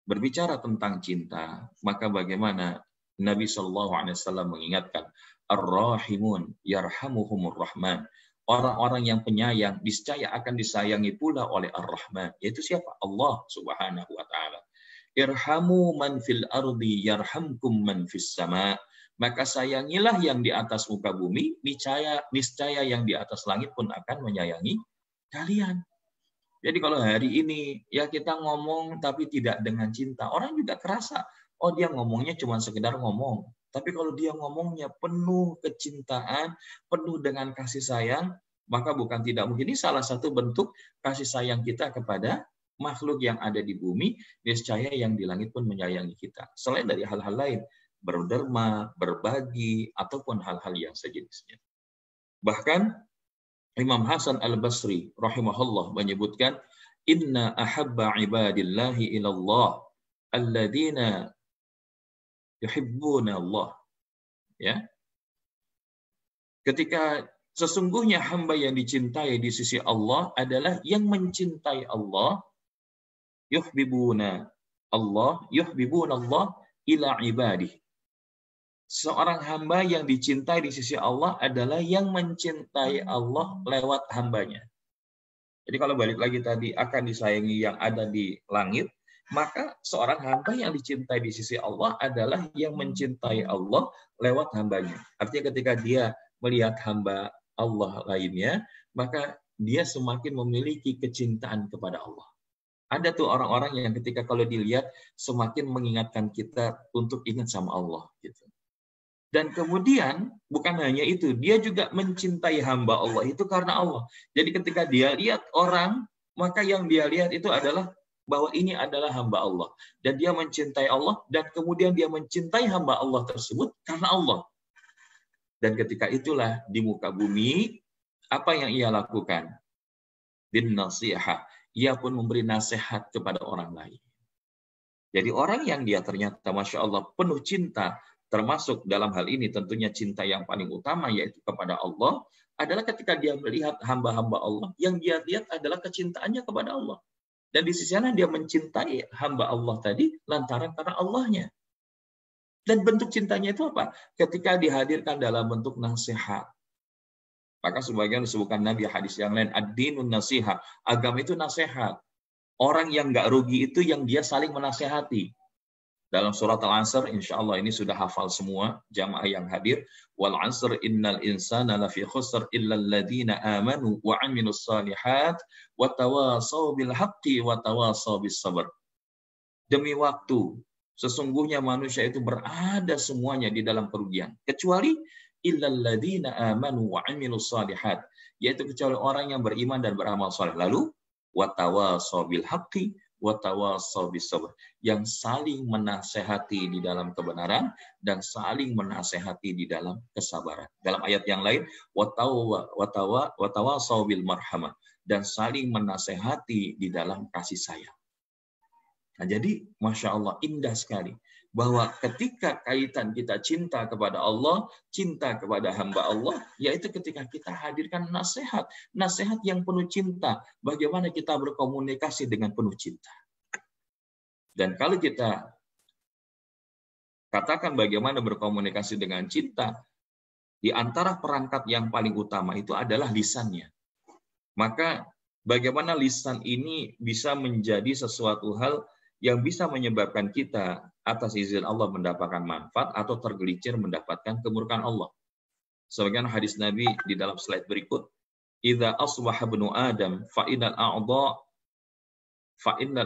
Berbicara tentang cinta, maka bagaimana Nabi Shallallahu alaihi wasallam mengingatkan, Ar-Rahimun yarhamuhumur Rahman. Orang-orang yang penyayang niscaya akan disayangi pula oleh Ar-Rahman. Yaitu siapa? Allah Subhanahu wa taala. Irhamu man fil ardi yarhamkum man fis sama. Maka sayangilah yang di atas muka bumi, niscaya yang di atas langit pun akan menyayangi kalian. Jadi kalau hari ini ya kita ngomong tapi tidak dengan cinta, orang juga kerasa, oh dia ngomongnya cuma sekedar ngomong. Tapi kalau dia ngomongnya penuh kecintaan, penuh dengan kasih sayang, maka bukan tidak mungkin ini salah satu bentuk kasih sayang kita kepada makhluk yang ada di bumi, niscaya yang di langit pun menyayangi kita. Selain dari hal-hal lain, berderma, berbagi, ataupun hal-hal yang sejenisnya. Bahkan Imam Hasan Al-Basri rahimahullah menyebutkan, Inna ahabba ibadillahi ilallah alladina yuhibbuna Allah. Ya. Ketika sesungguhnya hamba yang dicintai di sisi Allah adalah yang mencintai Allah, yuhibbuna Allah ila ibadih. Seorang hamba yang dicintai di sisi Allah adalah yang mencintai Allah lewat hambanya. Jadi kalau balik lagi tadi akan disayangi yang ada di langit, maka seorang hamba yang dicintai di sisi Allah adalah yang mencintai Allah lewat hambanya. Artinya ketika dia melihat hamba Allah lainnya, maka dia semakin memiliki kecintaan kepada Allah. Ada tuh orang-orang yang ketika kalau dilihat semakin mengingatkan kita untuk ingat sama Allah gitu. Dan kemudian bukan hanya itu, dia juga mencintai hamba Allah itu karena Allah. Jadi ketika dia lihat orang, maka yang dia lihat itu adalah bahwa ini adalah hamba Allah. Dan dia mencintai Allah, dan kemudian dia mencintai hamba Allah tersebut karena Allah. Dan ketika itulah di muka bumi, apa yang ia lakukan? Bin nasihah. Ia pun memberi nasihat kepada orang lain. Jadi orang yang dia ternyata Masya Allah penuh cinta, termasuk dalam hal ini tentunya cinta yang paling utama yaitu kepada Allah, adalah ketika dia melihat hamba-hamba Allah, yang dia lihat adalah kecintaannya kepada Allah. Dan di sisi sana dia mencintai hamba Allah tadi lantaran karena Allahnya. Dan bentuk cintanya itu apa? Ketika dihadirkan dalam bentuk nasihat. Maka sebagian disebutkan Nabi hadis yang lain, ad-dinun nasihat. Agama itu nasihat. Orang yang nggak rugi itu yang dia saling menasehati. Dalam surat Al-Asr, insya Allah ini sudah hafal semua jamaah yang hadir. Wal asr innal insana lafi khusr illa alladhina amanu wa amilus salihat wa tawasaw bil haqqi wa tawasaw bis sabr. Demi waktu, sesungguhnya manusia itu berada semuanya di dalam kerugian, kecuali illa alladhina amanu wa amilus salihat, yaitu kecuali orang yang beriman dan beramal saleh. Lalu wa tawasaw bil haqqi watawasaw bisabr, yang saling menasehati di dalam kebenaran dan saling menasehati di dalam kesabaran. Dalam ayat yang lain, watawasaw bil marhamah, dan saling menasehati di dalam kasih sayang. Nah, jadi Masya Allah indah sekali bahwa ketika kaitan kita cinta kepada Allah, cinta kepada hamba Allah, yaitu ketika kita hadirkan nasihat, nasihat yang penuh cinta, bagaimana kita berkomunikasi dengan penuh cinta. Dan kalau kita katakan bagaimana berkomunikasi dengan cinta, di antara perangkat yang paling utama itu adalah lisannya. Maka bagaimana lisan ini bisa menjadi sesuatu hal yang bisa menyebabkan kita atas izin Allah mendapatkan manfaat atau tergelincir mendapatkan kemurkaan Allah. Sebagaimana hadis Nabi di dalam slide berikut, "Idza asbaha ibnu Adam fa innal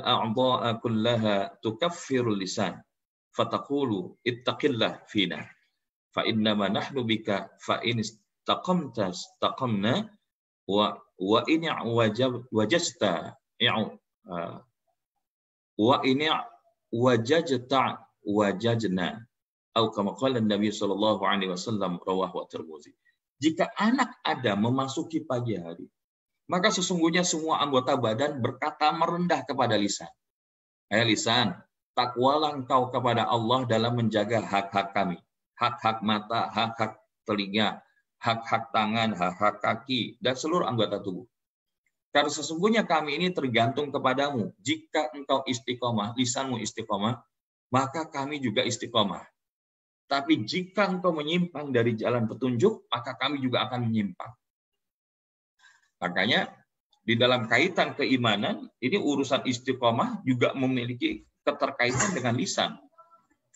a'dha'a kullaha tukaffirul lisan fataqulu ittaqillah fina fa innama nahnu bika fa in istaqamta istaqamna wa in wajajta wa ini wajajta wajajna, atau kama qala Nabi sallallahu alaihi wasallam rawahu at-Tirmidzi. Jika anak Adam memasuki pagi hari, maka sesungguhnya semua anggota badan berkata merendah kepada lisan. lisan, takwalah engkau kepada Allah dalam menjaga hak-hak kami. Hak-hak mata, hak-hak telinga, hak-hak tangan, hak-hak kaki, dan seluruh anggota tubuh. Karena sesungguhnya kami ini tergantung kepadamu. Jika engkau istiqomah, lisanmu istiqomah, maka kami juga istiqomah. Tapi jika engkau menyimpang dari jalan petunjuk, maka kami juga akan menyimpang. Makanya di dalam kaitan keimanan, ini urusan istiqomah juga memiliki keterkaitan dengan lisan.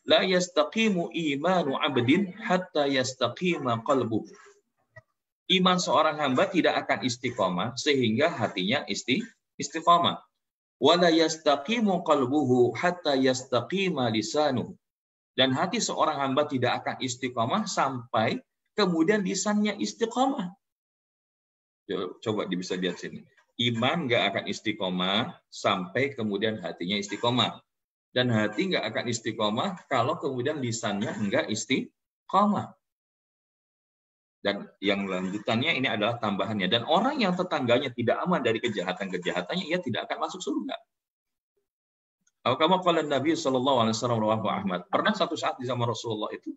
La yastaqimu imanu abdin hatta yastaqima qalbuh. Iman seorang hamba tidak akan istiqomah sehingga hatinya istiqomah. Wala yastaqimu qalbuhu hatta yastaqima lisanuhu. Dan hati seorang hamba tidak akan istiqomah sampai kemudian lisannya istiqomah. Coba bisa lihat sini. Iman nggak akan istiqomah sampai kemudian hatinya istiqomah. Dan hati nggak akan istiqomah kalau kemudian lisannya nggak istiqomah. Dan yang lanjutannya ini adalah tambahannya. Dan orang yang tetangganya tidak aman dari kejahatan-kejahatannya, ia tidak akan masuk surga. Kama qala Nabi sallallahu alaihi wasallam rawahu Ahmad. Pernah satu saat di zaman Rasulullah itu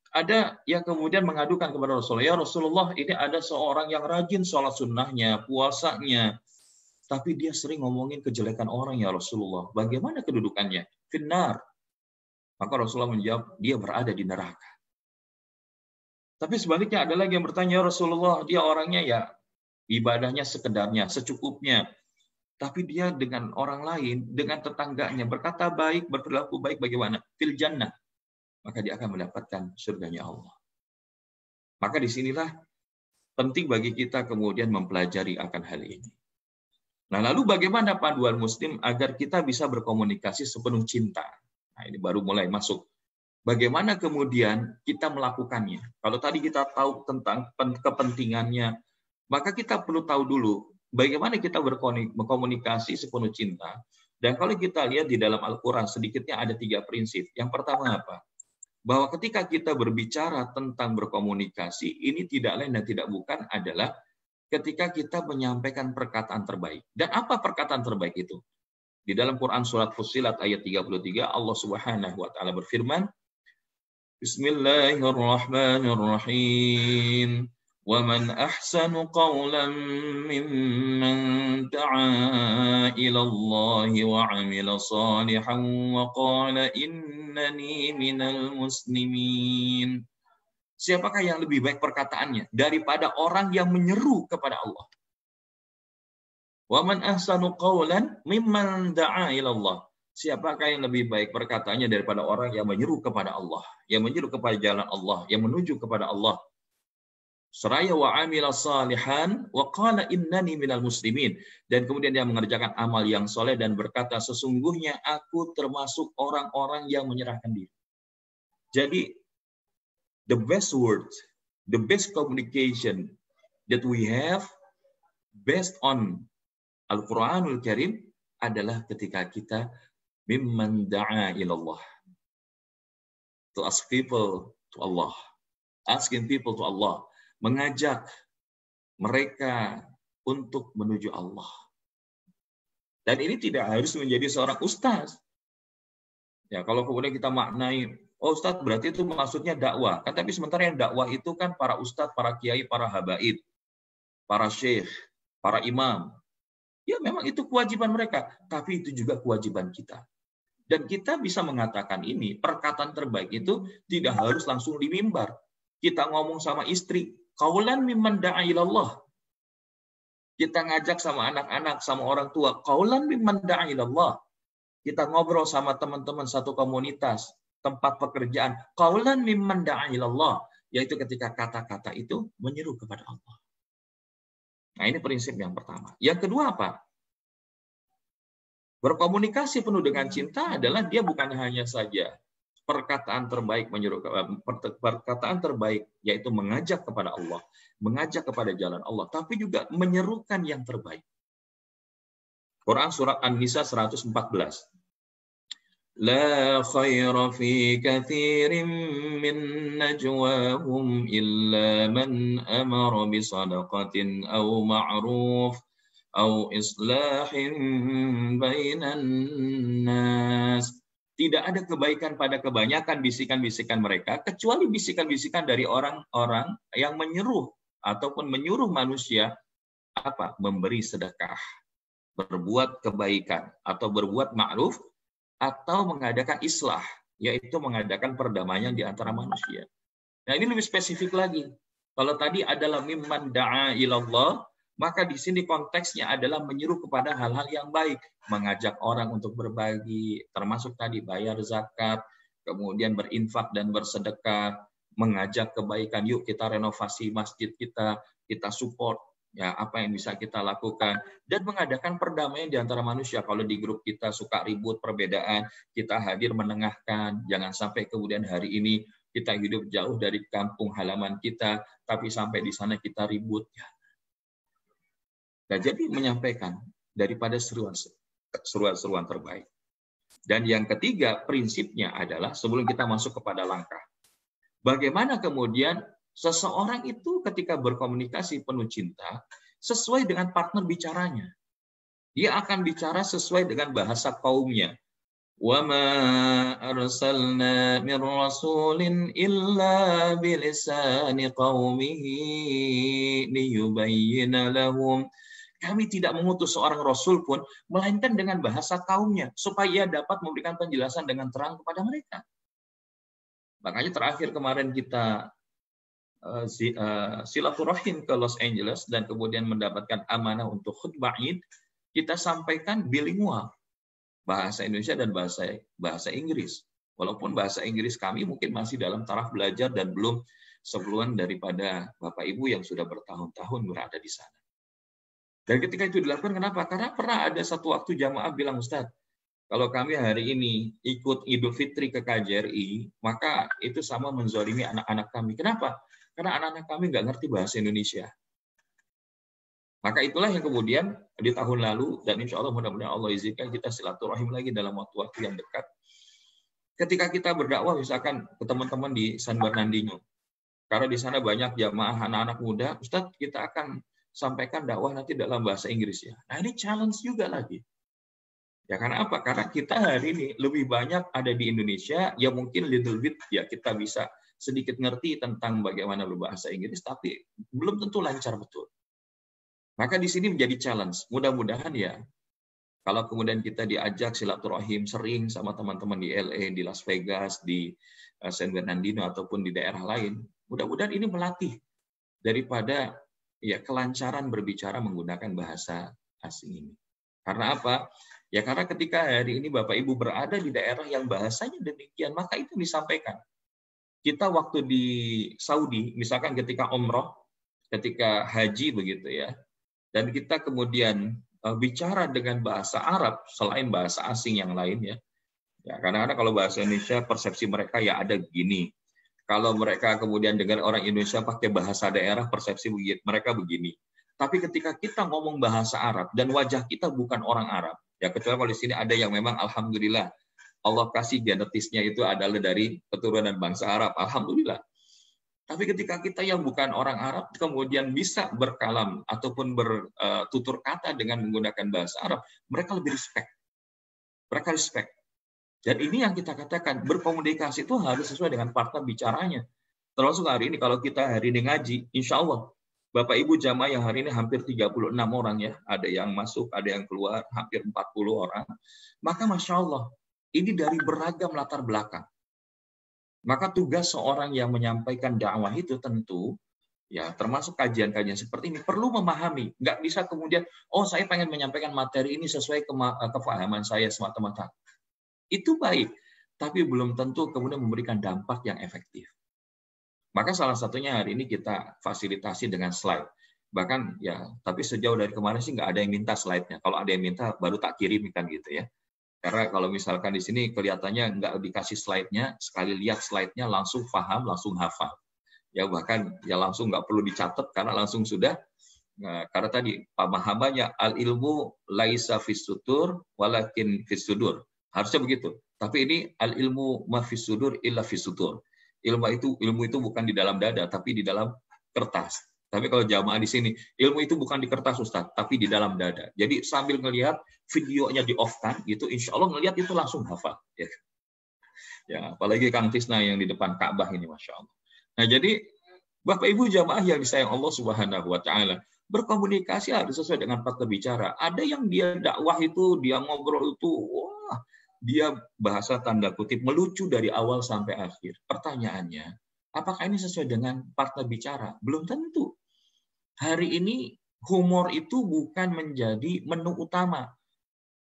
ada yang kemudian mengadukan kepada Rasulullah, ya Rasulullah, ini ada seorang yang rajin sholat sunnahnya, puasanya, tapi dia sering ngomongin kejelekan orang ya Rasulullah. Bagaimana kedudukannya? Finnar. Maka Rasulullah menjawab, dia berada di neraka. Tapi sebaliknya ada lagi yang bertanya, ya Rasulullah, dia orangnya ya ibadahnya sekedarnya, secukupnya. Tapi dia dengan orang lain, dengan tetangganya, berkata baik, berperilaku baik, bagaimana? Fil jannah. Maka dia akan mendapatkan surganya Allah. Maka disinilah penting bagi kita kemudian mempelajari akan hal ini. Nah, lalu bagaimana panduan Muslim agar kita bisa berkomunikasi sepenuh cinta? Nah, ini baru mulai masuk. Bagaimana kemudian kita melakukannya? Kalau tadi kita tahu tentang kepentingannya, maka kita perlu tahu dulu bagaimana kita berkomunikasi sepenuh cinta. Dan kalau kita lihat di dalam Al-Quran, sedikitnya ada 3 prinsip. Yang pertama apa? Bahwa ketika kita berbicara tentang berkomunikasi, ini tidak lain dan tidak bukan adalah ketika kita menyampaikan perkataan terbaik. Dan apa perkataan terbaik itu? Di dalam Quran surat Fussilat ayat 33, Allah Subhanahu wa taala berfirman, Bismillahirrahmanirrahim. وَمَنْ أَحْسَنُ قَوْلًا مِّمَّنْ دَعَا إِلَى اللَّهِ وَعَمِلَ صَالِحًا وَقَالَ إِنَّنِي مِنَ الْمُسْلِمِينَ. Siapakah yang lebih baik perkataannya daripada orang yang menyeru kepada Allah? وَمَنْ أَحْسَنُ قَوْلًا مِّمَّنْ دَعَا إِلَى اللَّهِ. Siapakah yang lebih baik perkataannya daripada orang yang menyeru kepada Allah, yang menyeru kepada jalan Allah, yang menuju kepada Allah? Seraya wa amila salihan wa qala innani minal muslimin, dan kemudian dia mengerjakan amal yang soleh dan berkata sesungguhnya aku termasuk orang-orang yang menyerahkan diri. Jadi the best word, the best communication that we have based on Al-Quranul Karim adalah ketika kita mimman da'a ilallah, to ask people to Allah, asking people to Allah, mengajak mereka untuk menuju Allah. Dan ini tidak harus menjadi seorang ustaz. Ya, kalau kemudian kita maknai, oh ustaz berarti itu maksudnya dakwah. Kan tapi sementara yang dakwah itu kan para ustaz, para kiai, para habaib, para syekh, para imam. Ya memang itu kewajiban mereka, tapi itu juga kewajiban kita. Dan kita bisa mengatakan ini, perkataan terbaik itu tidak harus langsung di mimbar. Kita ngomong sama istri, qaulan mimman da'a ilallah. Kita ngajak sama anak-anak, sama orang tua, qaulan mimman da'a ilallah. Kita ngobrol sama teman-teman satu komunitas, tempat pekerjaan, qaulan mimman da'a ilallah, yaitu ketika kata-kata itu menyeru kepada Allah. Nah, ini prinsip yang pertama. Yang kedua apa? Berkomunikasi penuh dengan cinta adalah dia bukan hanya saja perkataan terbaik perkataan terbaik yaitu mengajak kepada Allah, mengajak kepada jalan Allah, tapi juga menyerukan yang terbaik. Quran surat An-Nisa 114. La khaira fi katsirin min najwahum illa man amara bi sadaqatin aw ma'ruf au islahin bainan nas. Tidak ada kebaikan pada kebanyakan bisikan-bisikan mereka, kecuali bisikan-bisikan dari orang-orang yang menyeru ataupun menyuruh manusia apa? Memberi sedekah, berbuat kebaikan, atau berbuat ma'ruf, atau mengadakan islah, yaitu mengadakan perdamaian di antara manusia. Nah, ini lebih spesifik lagi. Kalau tadi adalah mimman da'a ilallah, maka di sini konteksnya adalah menyuruh kepada hal-hal yang baik, mengajak orang untuk berbagi, termasuk tadi bayar zakat, kemudian berinfak dan bersedekah, mengajak kebaikan, yuk kita renovasi masjid kita support ya apa yang bisa kita lakukan, dan mengadakan perdamaian di antara manusia. Kalau di grup kita suka ribut, perbedaan, kita hadir menengahkan, jangan sampai kemudian hari ini kita hidup jauh dari kampung halaman kita, tapi sampai di sana kita ribut. Nah, jadi menyampaikan daripada seruan-seruan terbaik. Dan yang ketiga, prinsipnya adalah sebelum kita masuk kepada langkah. Bagaimana kemudian seseorang itu ketika berkomunikasi penuh cinta, sesuai dengan partner bicaranya. Dia akan bicara sesuai dengan bahasa kaumnya. وَمَا أَرْسَلْنَا مِنْ رَسُولٍ إِلَّا بِلِسَانِ قَوْمِهِ لِيُبَيِّنَ لَهُمْ. Kami tidak mengutus seorang rasul pun, melainkan dengan bahasa kaumnya, supaya ia dapat memberikan penjelasan dengan terang kepada mereka. Makanya terakhir kemarin kita silaturahim ke Los Angeles, dan kemudian mendapatkan amanah untuk khutbah Id, kita sampaikan bilingual, bahasa Indonesia dan bahasa Inggris. Walaupun bahasa Inggris kami mungkin masih dalam taraf belajar dan belum sebelum daripada Bapak Ibu yang sudah bertahun-tahun berada di sana. Dan ketika itu dilakukan, kenapa? Karena pernah ada satu waktu jamaah bilang, Ustadz, kalau kami hari ini ikut Idul Fitri ke KJRI, maka itu sama menzalimi anak-anak kami. Kenapa? Karena anak-anak kami nggak ngerti bahasa Indonesia. Maka itulah yang kemudian di tahun lalu, dan insya Allah mudah-mudahan Allah izinkan kita silaturahim lagi dalam waktu-waktu yang dekat. Ketika kita berdakwah misalkan ke teman-teman di San Bernardino, karena di sana banyak jamaah anak-anak muda, Ustadz kita akan sampaikan dakwah nanti dalam bahasa Inggris ya. Nah ini challenge juga lagi. Ya karena apa? Karena kita hari ini lebih banyak ada di Indonesia, ya mungkin little bit ya kita bisa sedikit ngerti tentang bagaimana berbahasa Inggris, tapi belum tentu lancar betul. Maka di sini menjadi challenge. Mudah-mudahan ya, kalau kemudian kita diajak silaturahim sering sama teman-teman di LA, di Las Vegas, di San Bernardino ataupun di daerah lain, mudah-mudahan ini melatih daripada ya kelancaran berbicara menggunakan bahasa asing ini. Karena apa? Ya karena ketika hari ini Bapak Ibu berada di daerah yang bahasanya demikian, maka itu disampaikan. Kita waktu di Saudi, misalkan ketika umroh, ketika haji begitu ya, dan kita kemudian bicara dengan bahasa Arab selain bahasa asing yang lain ya. Ya kadang-kadang kalau bahasa Indonesia persepsi mereka ya ada begini. Kalau mereka kemudian dengar orang Indonesia pakai bahasa daerah, persepsi mereka begini. Tapi ketika kita ngomong bahasa Arab dan wajah kita bukan orang Arab, ya kecuali kalau di sini ada yang memang alhamdulillah Allah kasih genetisnya itu adalah dari keturunan bangsa Arab, alhamdulillah. Tapi ketika kita yang bukan orang Arab kemudian bisa berkalam ataupun bertutur kata dengan menggunakan bahasa Arab, mereka lebih respect. Mereka respect. Dan ini yang kita katakan, berkomunikasi itu harus sesuai dengan partner bicaranya. Termasuk hari ini, kalau kita hari ini ngaji, insya Allah, Bapak Ibu jamaah yang hari ini hampir 36 orang ya, ada yang masuk, ada yang keluar, hampir 40 orang. Maka Masya Allah, ini dari beragam latar belakang. Maka tugas seorang yang menyampaikan dakwah itu tentu, ya termasuk kajian-kajian seperti ini, perlu memahami. Nggak bisa kemudian, oh saya pengen menyampaikan materi ini sesuai kefahaman saya semata-mata. Itu baik, tapi belum tentu kemudian memberikan dampak yang efektif. Maka salah satunya hari ini kita fasilitasi dengan slide. Bahkan ya, tapi sejauh dari kemarin sih nggak ada yang minta slide-nya. Kalau ada yang minta, baru tak kirimkan gitu ya. Karena kalau misalkan di sini kelihatannya nggak dikasih slide-nya, sekali lihat slide-nya langsung paham, langsung hafal. Ya bahkan ya langsung nggak perlu dicatat karena langsung sudah. Nah, karena tadi pemahamannya al ilmu laisa fis sutur walakin fis sudur. Harusnya begitu. Tapi ini al ilmu ma fis sudur illa fis sutur. Ilmu itu bukan di dalam dada tapi di dalam kertas. Tapi kalau jamaah di sini, ilmu itu bukan di kertas Ustaz, tapi di dalam dada. Jadi sambil ngelihat videonya di off-kan, gitu, insya Allah ngelihat itu langsung hafal. Ya, apalagi Kang Tisna yang di depan Ka'bah ini, Masya Allah. Nah, jadi Bapak Ibu jamaah yang disayang Allah Subhanahu wa Ta'ala, berkomunikasi harus sesuai dengan partner bicara. Ada yang dia dakwah itu, dia ngobrol itu, wah, dia bahasa tanda kutip melucu dari awal sampai akhir. Pertanyaannya, apakah ini sesuai dengan partner bicara? Belum tentu. Hari ini humor itu bukan menjadi menu utama.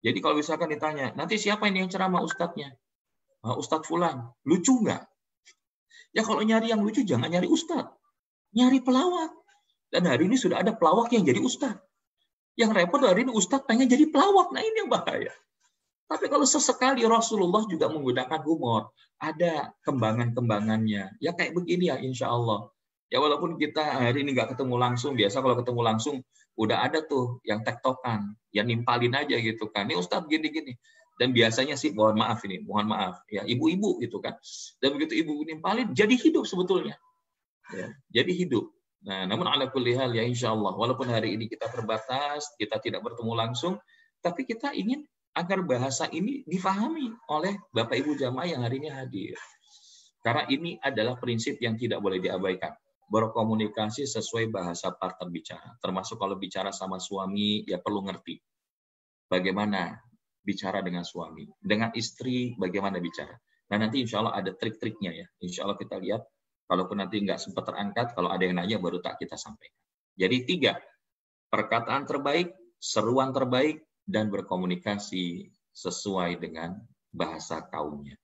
Jadi kalau misalkan ditanya, nanti siapa ini yang ceramah ustadznya? Ustadz Fulan. Lucu nggak? Ya kalau nyari yang lucu jangan nyari ustadz. Nyari pelawak. Dan hari ini sudah ada pelawak yang jadi ustadz. Yang repot hari ini ustadz pengen jadi pelawak. Nah ini yang bahaya. Tapi kalau sesekali Rasulullah juga menggunakan humor, ada kembangan-kembangannya. Ya kayak begini ya insya Allah. Ya walaupun kita hari ini nggak ketemu langsung, biasa kalau ketemu langsung udah ada tuh yang tektokan, yang nimpalin aja gitu kan. Ini Ustadz gini-gini. Dan biasanya sih mohon maaf ya ibu-ibu gitu kan. Dan begitu ibu nimpalin jadi hidup sebetulnya. Ya, jadi hidup. Nah, namun ala kulli hal ya insya Allah walaupun hari ini kita terbatas, kita tidak bertemu langsung, tapi kita ingin agar bahasa ini difahami oleh Bapak Ibu jamaah yang hari ini hadir. Karena ini adalah prinsip yang tidak boleh diabaikan. Berkomunikasi sesuai bahasa partner bicara. Termasuk kalau bicara sama suami, ya perlu ngerti bagaimana bicara dengan suami. Dengan istri, bagaimana bicara. Nah nanti insya Allah ada trik-triknya ya. Insya Allah kita lihat, kalaupun nanti nggak sempat terangkat, kalau ada yang nanya baru tak kita sampaikan. Jadi 3, perkataan terbaik, seruan terbaik, dan berkomunikasi sesuai dengan bahasa kaumnya.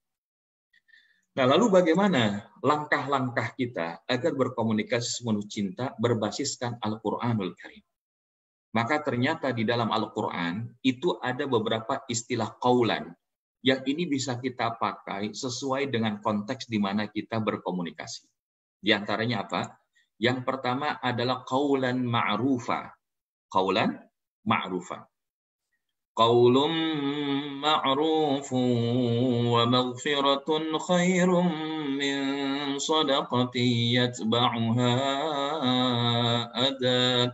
Nah, lalu bagaimana langkah-langkah kita agar berkomunikasi sepenuh cinta berbasiskan Al-Qur'anul Karim? Maka ternyata di dalam Al-Qur'an itu ada beberapa istilah qaulan yang ini bisa kita pakai sesuai dengan konteks di mana kita berkomunikasi. Di antaranya apa? Yang pertama adalah qaulan ma'rufa. Qaulan ma'rufa. Qaulun ma'rufun wa maghfiratun khairun min sadaqati yatba'uha adha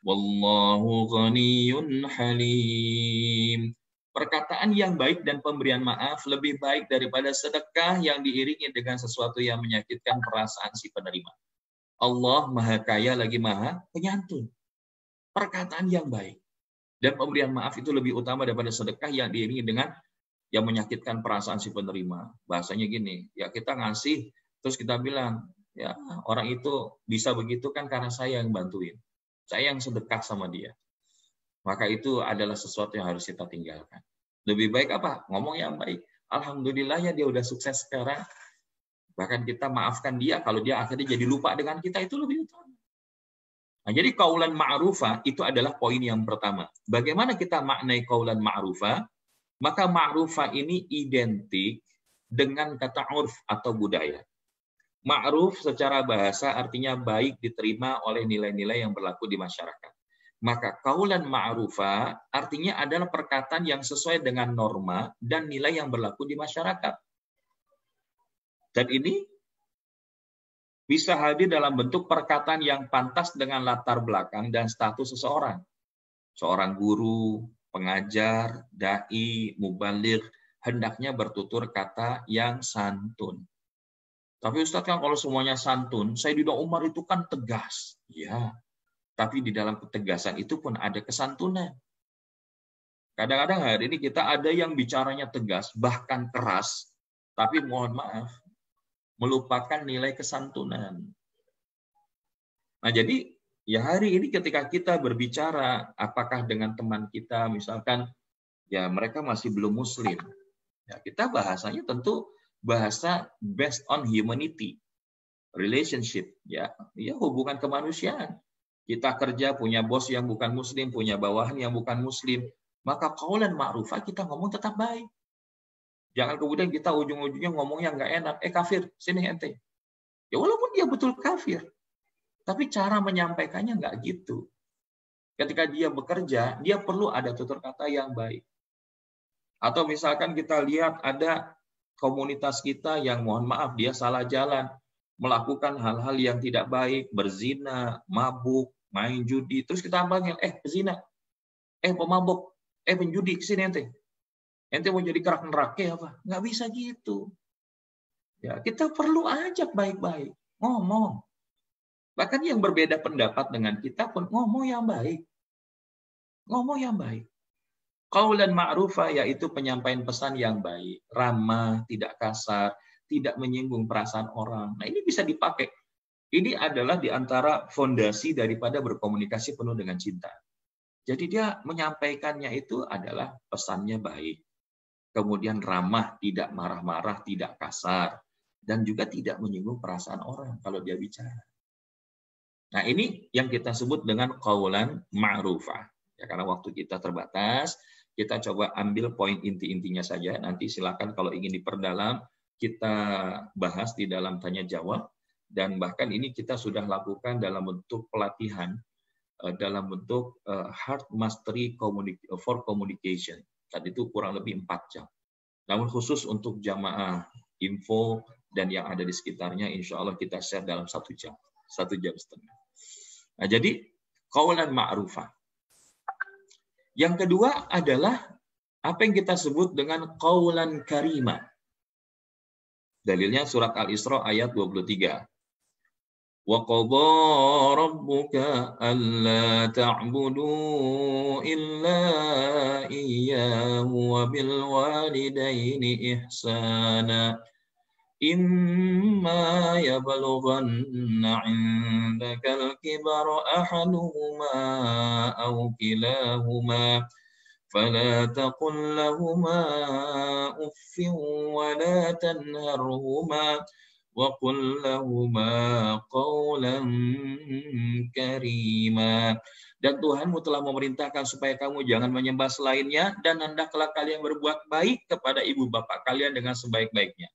wallahu ghaniyyun halim. Perkataan yang baik dan pemberian maaf lebih baik daripada sedekah yang diiringi dengan sesuatu yang menyakitkan perasaan si penerima. Allah Maha Kaya lagi Maha Penyantun. Perkataan yang baik dan pemberian maaf itu lebih utama daripada sedekah yang diiringi dengan yang menyakitkan perasaan si penerima. Bahasanya gini, ya kita ngasih, terus kita bilang, ya orang itu bisa begitu kan karena saya yang bantuin. Saya yang sedekah sama dia. Maka itu adalah sesuatu yang harus kita tinggalkan. Lebih baik apa? Ngomong yang baik. Alhamdulillah ya dia udah sukses sekarang. Bahkan kita maafkan dia, kalau dia akhirnya jadi lupa dengan kita, itu lebih utama. Nah, jadi qaulan ma'rufa itu adalah poin yang pertama. Bagaimana kita maknai qaulan ma'rufa? Maka ma'rufa ini identik dengan kata urf atau budaya. Ma'ruf secara bahasa artinya baik diterima oleh nilai-nilai yang berlaku di masyarakat. Maka qaulan ma'rufa artinya adalah perkataan yang sesuai dengan norma dan nilai yang berlaku di masyarakat. Dan ini bisa hadir dalam bentuk perkataan yang pantas dengan latar belakang dan status seseorang. Seorang guru, pengajar, dai, mubaligh, hendaknya bertutur kata yang santun. Tapi Ustaz kan kalau semuanya santun, Sayyidina Umar itu kan tegas. Ya, tapi di dalam ketegasan itu pun ada kesantunan. Kadang-kadang hari ini kita ada yang bicaranya tegas, bahkan keras, tapi mohon maaf, melupakan nilai kesantunan. Nah, jadi ya hari ini ketika kita berbicara, apakah dengan teman kita, misalkan ya mereka masih belum Muslim, ya kita bahasanya tentu bahasa based on humanity, relationship, ya hubungan kemanusiaan. Kita kerja punya bos yang bukan Muslim, punya bawahan yang bukan Muslim, maka qaulan ma'rufah kita ngomong tetap baik. Jangan kemudian kita ujung-ujungnya ngomong yang nggak enak. Kafir, sini ente. Ya walaupun dia betul kafir. Tapi cara menyampaikannya nggak gitu. Ketika dia bekerja, dia perlu ada tutur kata yang baik. Atau misalkan kita lihat ada komunitas kita yang mohon maaf, dia salah jalan. melakukan hal-hal yang tidak baik, berzina, mabuk, main judi, terus kita panggil, pezina, pemabuk, penjudi, kesini ente. Ente mau jadi kerak neraka apa? Nggak bisa gitu. Ya, kita perlu ajak baik-baik, ngomong. Bahkan yang berbeda pendapat dengan kita pun ngomong yang baik. Ngomong yang baik. Qaulan ma'rufah, yaitu penyampaian pesan yang baik, ramah, tidak kasar, tidak menyinggung perasaan orang. Nah, ini bisa dipakai. Ini adalah di antara fondasi daripada berkomunikasi penuh dengan cinta. Jadi dia menyampaikannya itu adalah pesannya baik. Kemudian ramah, tidak marah-marah, tidak kasar, dan juga tidak menyinggung perasaan orang kalau dia bicara. Nah, ini yang kita sebut dengan qaulan ma'rufah. Ya, karena waktu kita terbatas, kita coba ambil poin inti-intinya saja. Nanti silakan kalau ingin diperdalam, kita bahas di dalam tanya jawab. Dan bahkan ini kita sudah lakukan dalam bentuk pelatihan, dalam bentuk hard mastery for communication. Tadi itu kurang lebih 4 jam. Namun khusus untuk jamaah info dan yang ada di sekitarnya, insya Allah kita share dalam 1 jam. 1 jam setengah. Nah, jadi qaulan ma'rufah. Yang kedua adalah apa yang kita sebut dengan qaulan karimah. Dalilnya surat Al-Isra ayat 23. Wa qadha rabbuka alla ta'budu illa iyyahu wa bil walidaini ihsana. إما يبلغن عندك الكبر أحدهما أو كلاهما فلا تقل لهما أف ولا تنهرهما وقل لهما قولا كريما. Dan Tuhanmu telah memerintahkan supaya kamu jangan menyembah selainnya, dan hendaklah kalian berbuat baik kepada ibu bapak kalian dengan sebaik-baiknya.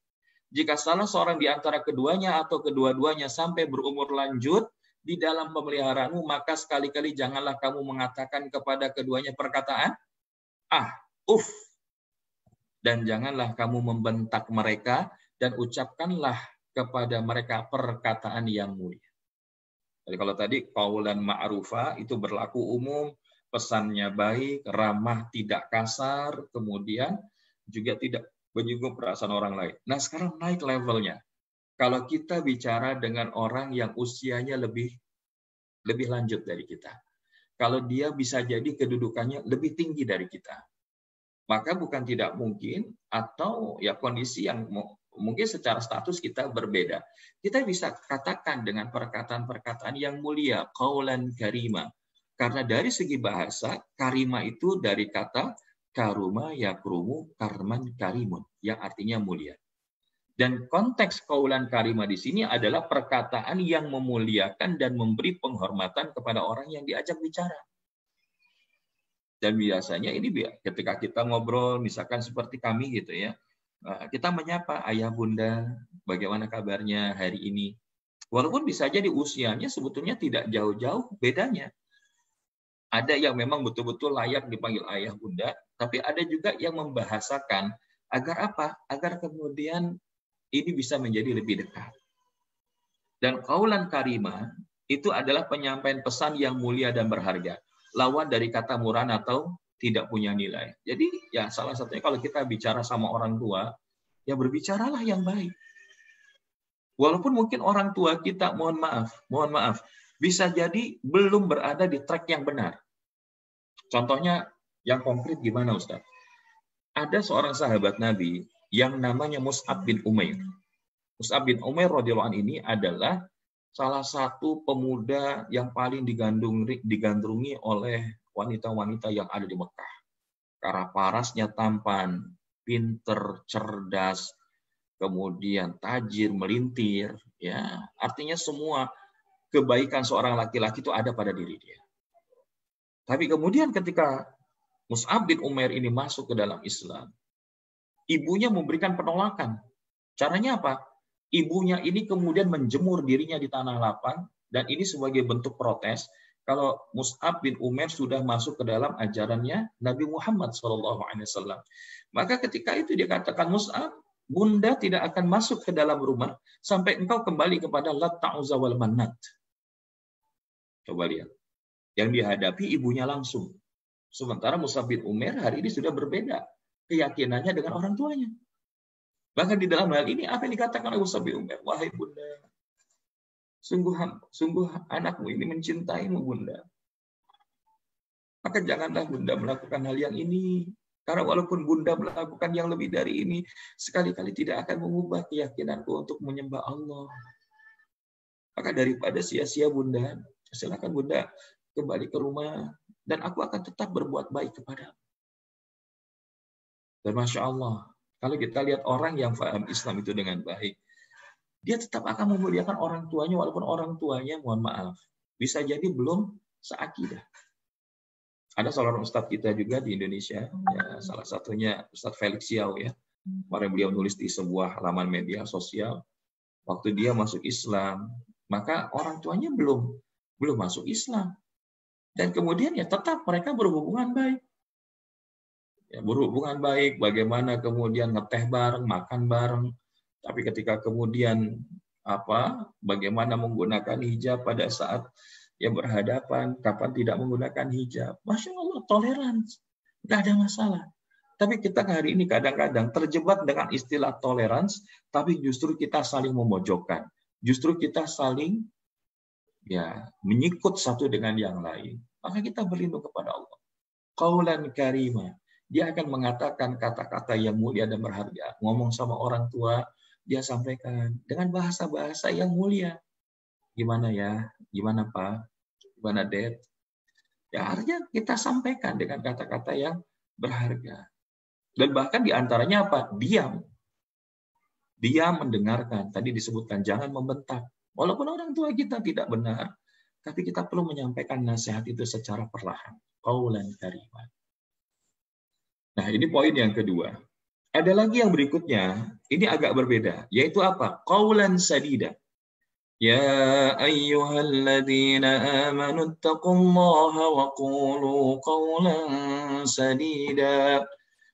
Jika salah seorang di antara keduanya atau kedua-duanya sampai berumur lanjut di dalam pemeliharaanmu, maka sekali-kali janganlah kamu mengatakan kepada keduanya perkataan uf, dan janganlah kamu membentak mereka, dan ucapkanlah kepada mereka perkataan yang mulia. Jadi kalau tadi qaulan ma'rufah itu berlaku umum, pesannya baik, ramah, tidak kasar, kemudian juga tidak menyinggung perasaan orang lain. Nah, sekarang naik levelnya. Kalau kita bicara dengan orang yang usianya lebih lanjut dari kita. Kalau dia bisa jadi kedudukannya lebih tinggi dari kita. Maka bukan tidak mungkin, atau ya kondisi yang mungkin secara status kita berbeda. Kita bisa katakan dengan perkataan-perkataan yang mulia, qaulan karima. Karena dari segi bahasa, karima itu dari kata karuma yakrumu karman karimun, yang artinya mulia. Dan konteks qaulan karimah di sini adalah perkataan yang memuliakan dan memberi penghormatan kepada orang yang diajak bicara. Dan biasanya ini ketika kita ngobrol, misalkan seperti kami gitu ya, kita menyapa ayah bunda, bagaimana kabarnya hari ini. Walaupun bisa jadi usianya sebetulnya tidak jauh-jauh bedanya. Ada yang memang betul-betul layak dipanggil ayah bunda, tapi ada juga yang membahasakan agar apa? Agar kemudian ini bisa menjadi lebih dekat. Dan qaulan karimah itu adalah penyampaian pesan yang mulia dan berharga. Lawan dari kata murahan atau tidak punya nilai. Jadi ya salah satunya kalau kita bicara sama orang tua, ya berbicaralah yang baik. Walaupun mungkin orang tua kita, mohon maaf, bisa jadi belum berada di track yang benar. Contohnya yang konkret gimana Ustaz? Ada seorang sahabat Nabi yang namanya Mus'ab bin Umair. Mus'ab bin Umair radhiyallahu anhu ini adalah salah satu pemuda yang paling digandrungi oleh wanita-wanita yang ada di Mekah. Karena parasnya tampan, pinter, cerdas, kemudian tajir, melintir, ya. Artinya semua kebaikan seorang laki-laki itu ada pada diri dia. Tapi kemudian ketika Mus'ab bin Umair ini masuk ke dalam Islam, ibunya memberikan penolakan. Caranya apa? Ibunya ini kemudian menjemur dirinya di tanah lapang, dan ini sebagai bentuk protes kalau Mus'ab bin Umair sudah masuk ke dalam ajarannya Nabi Muhammad SAW. Maka ketika itu dia katakan, Mus'ab, Bunda tidak akan masuk ke dalam rumah sampai engkau kembali kepada Lat, Ta'uzza wal Manat. Coba lihat. Yang dihadapi ibunya langsung. Sementara Mus'ab bin Umair hari ini sudah berbeda keyakinannya dengan orang tuanya. Bahkan di dalam hal ini apa yang dikatakan oleh Mus'ab bin Umair? Wahai bunda, sungguh anakmu ini mencintaimu bunda. Maka janganlah bunda melakukan hal yang ini. Karena walaupun bunda melakukan yang lebih dari ini, sekali-kali tidak akan mengubah keyakinanku untuk menyembah Allah. Maka daripada sia-sia bunda, silakan bunda kembali ke rumah, dan aku akan tetap berbuat baik kepadamu. Dan Masya Allah, kalau kita lihat orang yang paham Islam itu dengan baik, dia tetap akan memuliakan orang tuanya, walaupun orang tuanya, mohon maaf, bisa jadi belum seakidah. Ada seorang ustadz kita juga di Indonesia, ya, salah satunya Ustadz Felix Xiao, ya. Kemarin beliau nulis di sebuah halaman media sosial, waktu dia masuk Islam, maka orang tuanya belum masuk Islam. Dan kemudian ya tetap mereka berhubungan baik. Ya, berhubungan baik, bagaimana kemudian ngeteh bareng, makan bareng. Tapi ketika kemudian bagaimana menggunakan hijab pada saat yang berhadapan, kapan tidak menggunakan hijab. Masya Allah, toleransi. Nggak ada masalah. Tapi kita hari ini kadang-kadang terjebak dengan istilah toleransi, tapi justru kita saling memojokkan. Justru kita saling menyikut satu dengan yang lain. Maka kita berlindung kepada Allah. Qaulan karima. Dia akan mengatakan kata-kata yang mulia dan berharga. Ngomong sama orang tua, dia sampaikan dengan bahasa-bahasa yang mulia. Gimana ya? Gimana Pak? Gimana Dad? Ya artinya kita sampaikan dengan kata-kata yang berharga. Dan bahkan diantaranya apa? Diam. Diam mendengarkan. Tadi disebutkan jangan membentak. Walaupun orang tua kita tidak benar, tapi kita perlu menyampaikan nasihat itu secara perlahan. Qaulan karimah. Nah, ini poin yang kedua. Ada lagi yang berikutnya, ini agak berbeda, yaitu apa? Qaulan sadida. Ya ayyuhalladzina amanu taqullaha wa qulu qaulan sadida.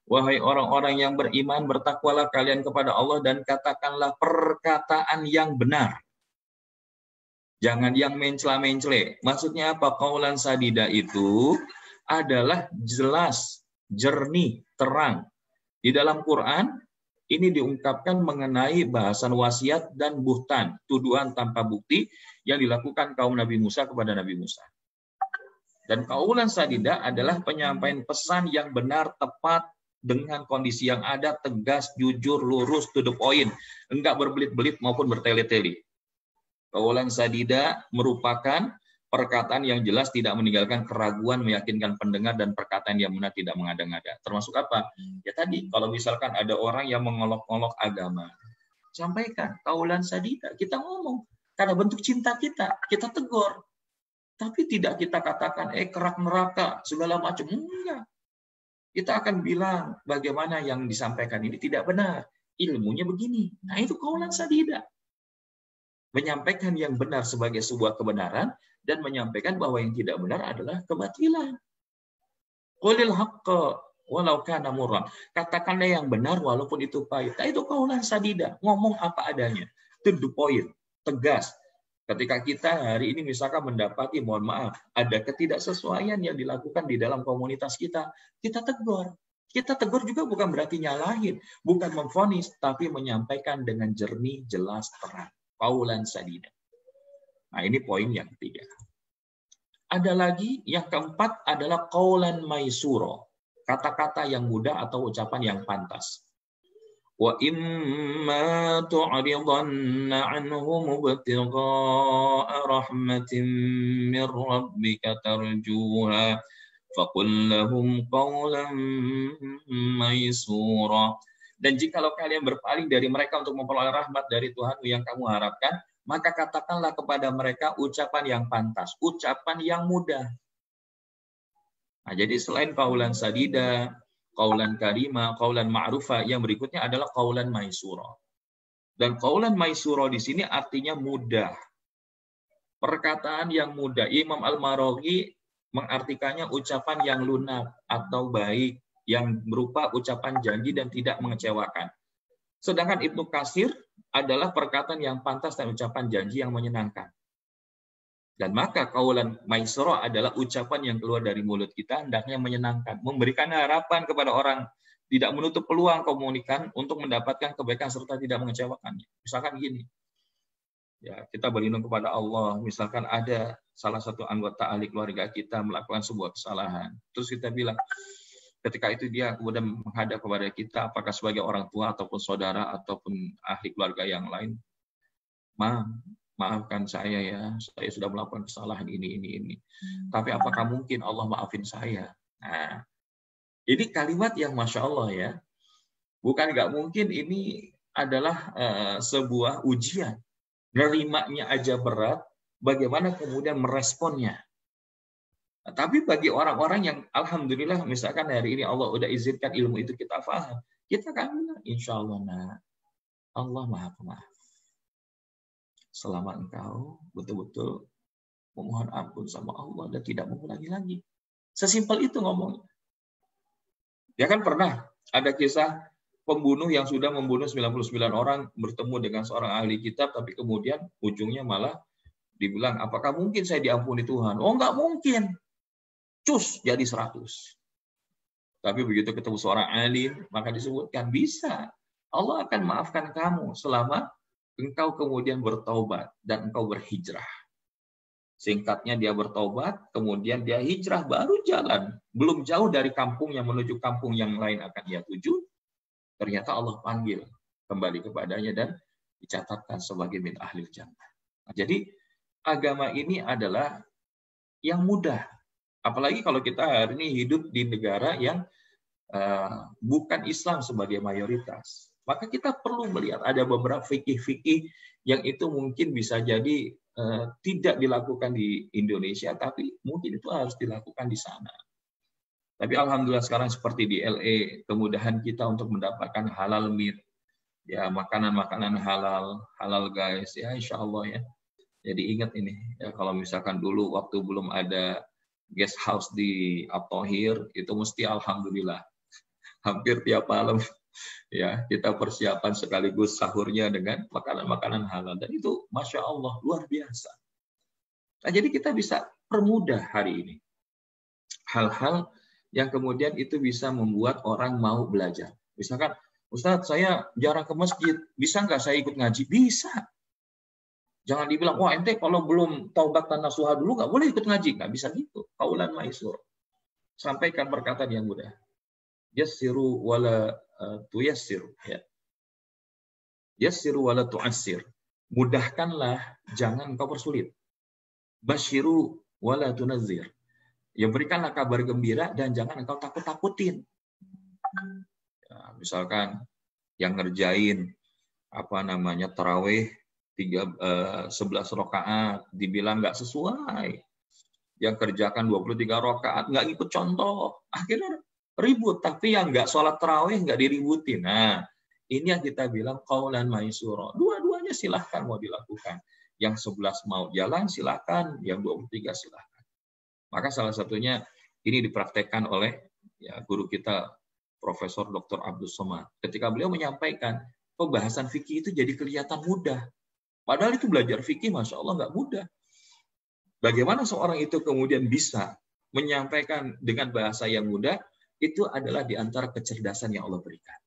Wahai orang-orang yang beriman, bertakwalah kalian kepada Allah dan katakanlah perkataan yang benar. Jangan yang mencela-mencele. Maksudnya apa? Qaulan sadida itu adalah jelas, jernih, terang. Di dalam Quran, ini diungkapkan mengenai bahasan wasiat dan buhtan, tuduhan tanpa bukti yang dilakukan kaum Nabi Musa kepada Nabi Musa. Dan qaulan sadida adalah penyampaian pesan yang benar, tepat, dengan kondisi yang ada, tegas, jujur, lurus, to the point, enggak berbelit-belit maupun bertele-tele. Qaulan sadida merupakan perkataan yang jelas, tidak meninggalkan keraguan, meyakinkan pendengar, dan perkataan yang benar, tidak mengada-ngada. Termasuk apa? Ya tadi, kalau misalkan ada orang yang mengolok-olok agama, sampaikan qaulan sadida, kita ngomong karena bentuk cinta kita tegur. Tapi tidak kita katakan kerak neraka segala macam, enggak. Kita akan bilang bagaimana yang disampaikan ini tidak benar, ilmunya begini. Nah, itu qaulan sadida. Menyampaikan yang benar sebagai sebuah kebenaran dan menyampaikan bahwa yang tidak benar adalah kebatilan. Qulil haqqa walau kana murran. Katakanlah yang benar walaupun itu pahit. Nah, itu qaulan sadida, ngomong apa adanya. To the point, tegas. Ketika kita hari ini misalkan mendapati, mohon maaf, ada ketidaksesuaian yang dilakukan di dalam komunitas kita tegur. Kita tegur juga bukan berarti nyalahin, bukan memvonis, tapi menyampaikan dengan jernih, jelas, terang. Qaulan sadida. Nah, ini poin yang ketiga. Ada lagi, yang keempat adalah qaulan maisuro. Kata-kata yang mudah atau ucapan yang pantas. Wa imma tu'ridanna anhum ibtigha'a rahmatin min rabbika tarjuha faqul lahum qawlan maisura. Dan jikalau kalian berpaling dari mereka untuk memperoleh rahmat dari Tuhanmu yang kamu harapkan, maka katakanlah kepada mereka ucapan yang pantas, ucapan yang mudah. Nah, jadi selain qaulan sadida, qaulan karima, qaulan ma'rufa, yang berikutnya adalah qaulan maisura. Dan qaulan maisura di sini artinya mudah. Perkataan yang mudah. Imam Al-Maraghi mengartikannya ucapan yang lunak atau baik, yang berupa ucapan janji dan tidak mengecewakan. Sedangkan Ibnu Katsir adalah perkataan yang pantas dan ucapan janji yang menyenangkan. Dan maka qaulan maisura adalah ucapan yang keluar dari mulut kita hendaknya menyenangkan, memberikan harapan kepada orang, tidak menutup peluang komunikan untuk mendapatkan kebaikan serta tidak mengecewakannya. Misalkan gini, ya kita berlindung kepada Allah. Misalkan ada salah satu anggota ahli keluarga kita melakukan sebuah kesalahan, terus kita bilang, ketika itu dia kemudian menghadap kepada kita, apakah sebagai orang tua ataupun saudara ataupun ahli keluarga yang lain, maafkan saya ya, saya sudah melakukan kesalahan ini. Tapi apakah mungkin Allah maafin saya? Nah, ini kalimat yang Masya Allah ya. Bukan nggak mungkin, ini adalah sebuah ujian. Nerimanya aja berat, bagaimana kemudian meresponnya. Nah, tapi bagi orang-orang yang Alhamdulillah, misalkan hari ini Allah udah izinkan ilmu itu kita paham, kita kan bilang, insya Allah, nah, Allah Maha Pemaaf. Selama engkau betul-betul memohon ampun sama Allah dan tidak mengulangi lagi. Sesimpel itu ngomongnya. Ya kan pernah ada kisah pembunuh yang sudah membunuh 99 orang bertemu dengan seorang ahli kitab, tapi kemudian ujungnya malah dibilang, apakah mungkin saya diampuni Tuhan? Oh, enggak mungkin. Cus, jadi 100. Tapi begitu ketemu seorang alim, maka disebutkan, bisa. Allah akan maafkan kamu selama engkau kemudian bertaubat dan engkau berhijrah. Singkatnya dia bertaubat, kemudian dia hijrah, baru jalan. Belum jauh dari kampungnya menuju kampung yang lain akan dia tuju. Ternyata Allah panggil kembali kepadanya dan dicatatkan sebagai min ahlil jannah. Nah, jadi agama ini adalah yang mudah. Apalagi kalau kita hari ini hidup di negara yang bukan Islam sebagai mayoritas. Maka kita perlu melihat ada beberapa fikih-fikih yang itu mungkin bisa jadi tidak dilakukan di Indonesia, tapi mungkin itu harus dilakukan di sana. Tapi alhamdulillah sekarang seperti di LA, kemudahan kita untuk mendapatkan halal meat, ya makanan-makanan halal guys, ya insya Allah ya. Jadi ingat ini, ya kalau misalkan dulu waktu belum ada guest house di At-Thahir, itu mesti alhamdulillah hampir tiap malam ya kita persiapan sekaligus sahurnya dengan makanan-makanan halal, dan itu Masya Allah luar biasa. Nah, jadi kita bisa permudah hari ini hal-hal yang kemudian itu bisa membuat orang mau belajar. Misalkan, Ustadz saya jarang ke masjid, bisa nggak saya ikut ngaji? Bisa. Jangan dibilang, wah ente kalau belum taubat dan nasuha dulu nggak boleh ikut ngaji. Nggak bisa gitu. Qaulan maisur. Sampaikan perkataan yang mudah. Yassiru wala tuyassiru. Ya. Yassiru wala tu'assir. Mudahkanlah, jangan kau persulit. Basyiru wala tunazzir. Ya, berikanlah kabar gembira dan jangan engkau takut-takutin. Ya, misalkan yang ngerjain tarawih 11 rakaat dibilang nggak sesuai. Yang kerjakan 23 rakaat nggak ikut contoh. Akhirnya ribut, tapi yang nggak sholat tarawih nggak diributin. Nah, ini yang kita bilang qaulan maisura. Dua-duanya silahkan mau dilakukan. Yang 11 mau jalan silahkan, yang 23 silahkan. Maka salah satunya ini dipraktekkan oleh ya, guru kita Profesor Dr. Abdul Somad. Ketika beliau menyampaikan, pembahasan fikih itu jadi kelihatan mudah. Padahal itu belajar fikih, Masya Allah, nggak mudah. Bagaimana seorang itu kemudian bisa menyampaikan dengan bahasa yang mudah, itu adalah di antara kecerdasan yang Allah berikan.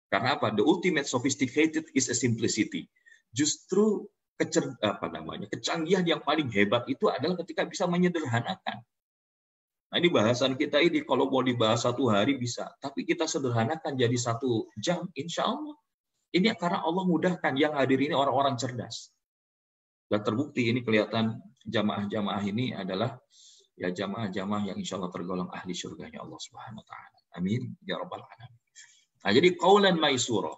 Karena apa? The ultimate sophisticated is a simplicity. Justru kecanggihan yang paling hebat itu adalah ketika bisa menyederhanakan. Nah, ini bahasan kita ini kalau mau dibahas 1 hari bisa, tapi kita sederhanakan jadi 1 jam, insya Allah. Ini karena Allah mudahkan, yang hadir ini orang-orang cerdas. Dan terbukti ini kelihatan jamaah-jamaah ini adalah ya jamaah-jamaah yang insya Allah tergolong ahli surganya Allah Subhanahu Wa Taala. Amin ya rabbal alamin. Nah, jadi qaulan maisura.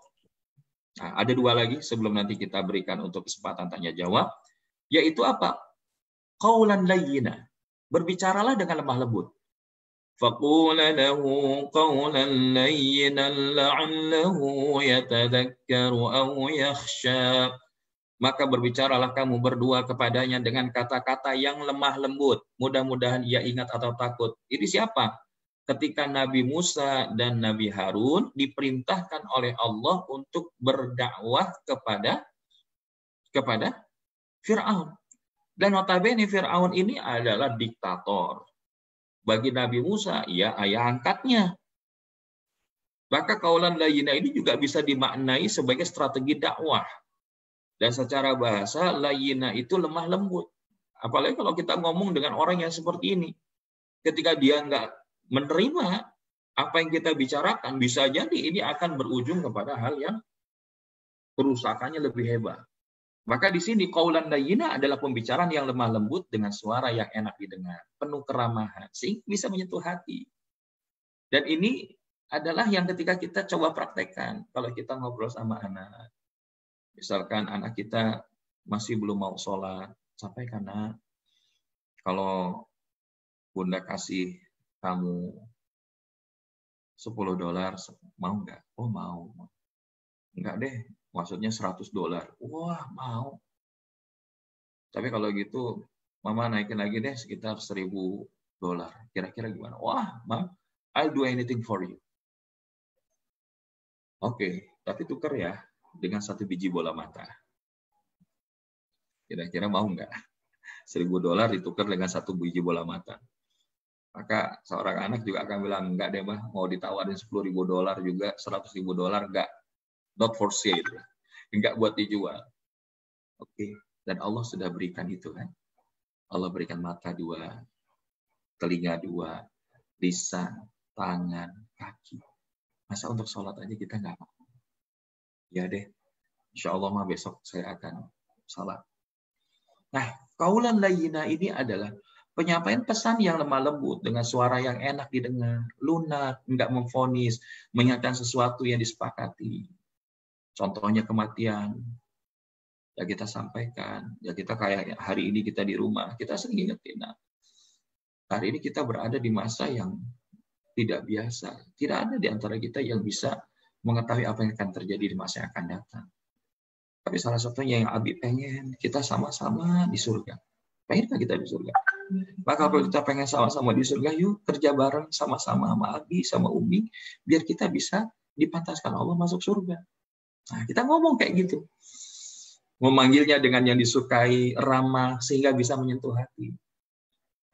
Nah, ada 2 lagi sebelum nanti kita berikan untuk kesempatan tanya jawab, yaitu apa? Qaulan layyina. Berbicaralah dengan lemah lembut. Faqula lahu qaulan layyinan la'allahu yatadakkaru aw yakhsha. Maka berbicaralah kamu berdua kepadanya dengan kata-kata yang lemah lembut. Mudah-mudahan ia ingat atau takut. Ini siapa? ketika Nabi Musa dan Nabi Harun diperintahkan oleh Allah untuk berdakwah kepada Fir'aun. Dan notabene Fir'aun ini adalah diktator. Bagi Nabi Musa, ia ayah angkatnya. Maka qaulan layyina ini juga bisa dimaknai sebagai strategi dakwah. Dan secara bahasa, layyina itu lemah lembut. Apalagi kalau kita ngomong dengan orang yang seperti ini. Ketika dia nggak menerima apa yang kita bicarakan, bisa jadi ini akan berujung kepada hal yang kerusakannya lebih hebat. Maka di sini qaulan layyina adalah pembicaraan yang lemah lembut dengan suara yang enak didengar, penuh keramahan, sehingga bisa menyentuh hati. Dan ini adalah yang ketika kita coba praktekkan kalau kita ngobrol sama anak. Misalkan anak kita masih belum mau sholat, sampaikan, "Nak, kalau Bunda kasih kamu $10, mau nggak?" "Oh, mau." "Enggak deh, maksudnya $100. "Wah, mau. Tapi kalau gitu, Mama naikin lagi deh sekitar $1.000. Kira-kira gimana?" "Wah, Mam, I'll do anything for you." "Oke, tapi tuker ya dengan 1 biji bola mata." Kira-kira mau nggak? $1.000 ditukar dengan 1 biji bola mata. Maka seorang anak juga akan bilang, "Enggak deh, Mah, mau ditawarin $10.000 juga, $100.000 enggak. Not for sale." Enggak buat dijual. Oke. Dan Allah sudah berikan itu kan. Allah berikan mata 2, telinga 2, lisan, tangan, kaki. Masa untuk sholat aja kita nggak mau? Ya deh. Insya Allah mah besok saya akan sholat. Nah, qaulan layyina ini adalah penyampaian pesan yang lemah lembut dengan suara yang enak didengar, lunak, enggak memvonis, mengingatkan sesuatu yang disepakati. Contohnya kematian. Ya kita sampaikan. Ya kita kayak hari ini kita di rumah, kita sering ingetin. Nah, hari ini kita berada di masa yang tidak biasa. Tidak ada di antara kita yang bisa mengetahui apa yang akan terjadi di masa yang akan datang. Tapi salah satunya yang Abi pengen, kita sama-sama di surga. Pengenkah kita di surga? Maka kalau kita pengen sama-sama di surga, yuk kerja bareng sama-sama sama Abi, sama Umi, biar kita bisa dipantaskan Allah masuk surga. Nah, kita ngomong kayak gitu. Memanggilnya dengan yang disukai, ramah, sehingga bisa menyentuh hati.